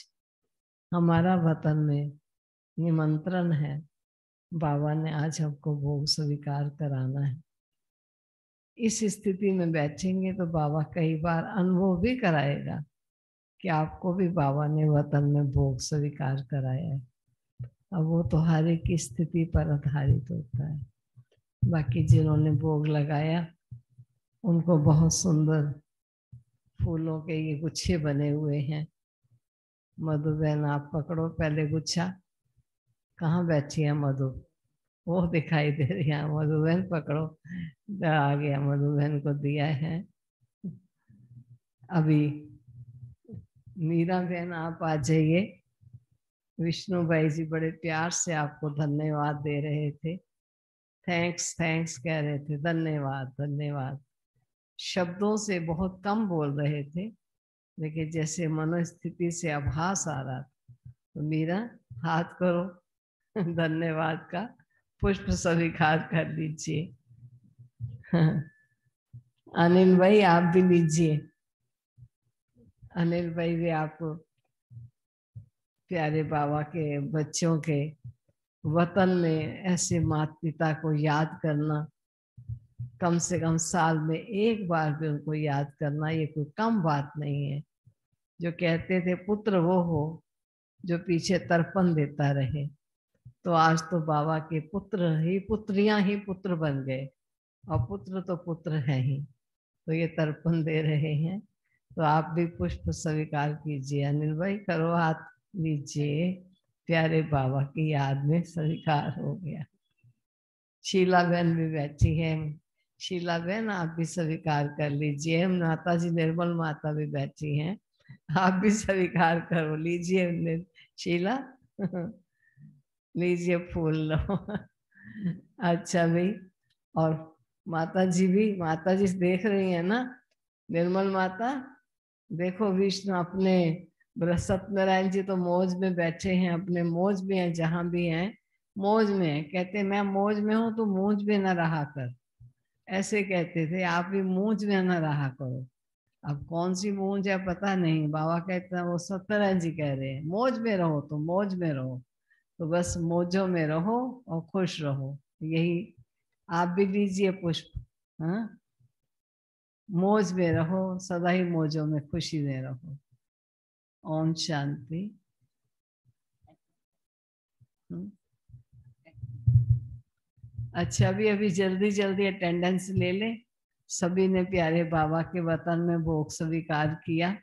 हमारा वतन में निमंत्रण है, बाबा ने आज हमको भोग स्वीकार कराना है। इस स्थिति में बैठेंगे तो बाबा कई बार अनुभव भी कराएगा कि आपको भी बाबा ने वतन में भोग स्वीकार कराया है। अब वो तो हर एक की स्थिति पर आधारित होता है। बाकी जिन्होंने भोग लगाया उनको बहुत सुंदर फूलों के ये गुच्छे बने हुए हैं। मधु बहन आप पकड़ो पहले गुच्छा। कहाँ बैठी है मधु? वो दिखाई दे रही है। मधु बहन पकड़ो। आ गया, मधु बहन को दिया है। अभी मीरा बहन आप आ जाइए। विष्णु भाई जी बड़े प्यार से आपको धन्यवाद दे रहे थे। थैंक्स थैंक्स कह रहे थे। धन्यवाद धन्यवाद। शब्दों से बहुत कम बोल रहे थे, लेकिन जैसे मनोस्थिति से आभास आ रहा था। तो मीरा हाथ करो धन्यवाद का पुष्प स्वीकार कर लीजिए। अनिल भाई आप भी लीजिए। अनिल भाई भी आपको प्यारे बाबा के बच्चों के वतन में ऐसे माता पिता को याद करना, कम से कम साल में एक बार भी उनको याद करना, ये कोई कम बात नहीं है। जो कहते थे पुत्र वो हो जो पीछे तर्पण देता रहे, तो आज तो बाबा के पुत्र ही पुत्रियां ही पुत्र बन गए, और पुत्र तो पुत्र है ही, तो ये तर्पण दे रहे हैं। तो आप भी पुष्प स्वीकार कीजिए। अनिल भाई करो, हाथ लीजिए। प्यारे बाबा की याद में स्वीकार हो गया। शीला बहन भी बैठी है। शीला बहन आप भी स्वीकार कर लीजिए। माता जी निर्मल माता भी बैठी हैं, आप भी स्वीकार करो। लीजिए शीला लीजिए फूल लो। अच्छा भाई, और माता जी भी, माता जी देख रही है ना, निर्मल माता देखो। विष्णु अपने सत्यनारायण जी तो मौज में बैठे हैं, अपने मौज में हैं, जहां भी हैं मौज में है। कहते मैं मौज में हूं तो मौज में न रहा कर, ऐसे कहते थे। आप भी मौज में न रहा करो। अब कौन सी मौज है पता नहीं, बाबा कहते हैं, वो सत्यनारायण जी कह रहे हैं मौज में रहो तो मौज में रहो। तो बस मौजों में रहो और खुश रहो, यही। आप भी लीजिए पुष्प। हाँ, मौज में रहो, सदा ही मौजों में खुशी में रहो। ओम शांति। अच्छा, अभी जल्दी जल्दी अटेंडेंस ले ले। सभी ने प्यारे बाबा के वतन में भोग स्वीकार किया।